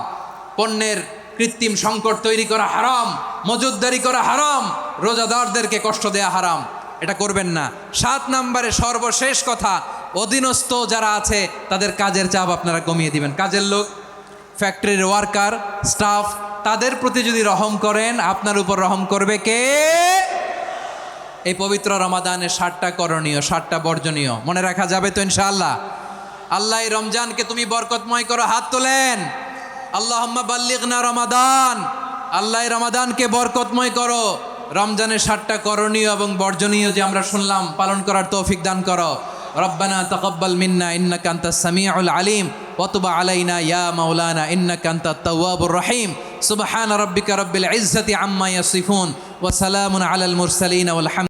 পণ্যের কৃত্রিম সংকট তৈরি করা হারাম। মজুদদারি করা হারাম। রোজাদারদেরকে কষ্ট দেয়া হারাম। এটা করবেন না। 7 নাম্বারে সর্বশেষ কথা, অধীনস্থ যারা আছে তাদের কাজের চাপ আপনারা কমিয়ে দিবেন। কাজের লোক, ফ্যাক্টরির ওয়ার্কার, স্টাফ, তাদের প্রতি যদি রহম করেন, আপনার উপর রহম করবে কে? এই পবিত্র রমাদানের 7টা করণীয়, 7টা বর্জনীয় মনে রাখা যাবে তো ইনশাআল্লাহ? আল্লাহ এই রমজানকে তুমি বরকতময় করো। হাত তোলেন। আল্লাহুম্মা বাল্লিগনা রমাদান। আল্লাহ রমাদানকে বরকতময় করো। রমজানের 7টা করণীয় এবং বর্জনীয় যে আমরা শুনলাম পালন করার তৌফিক দান করো। রব্বানা তাকাব্বাল মিন্না ইন্নাকা আনতাস সামিউল আলিম ওয়া তুব আলাইনা ইয়া মাওলানা ইন্নাকা আনতাত তাওয়াবুর রহিম। সুবহান রাব্বিকা রাব্বিল ইজ্জাতি আম্মা ইয়াসিফুন ওয়া সালামুন আলাল মুরসালিন ওয়াল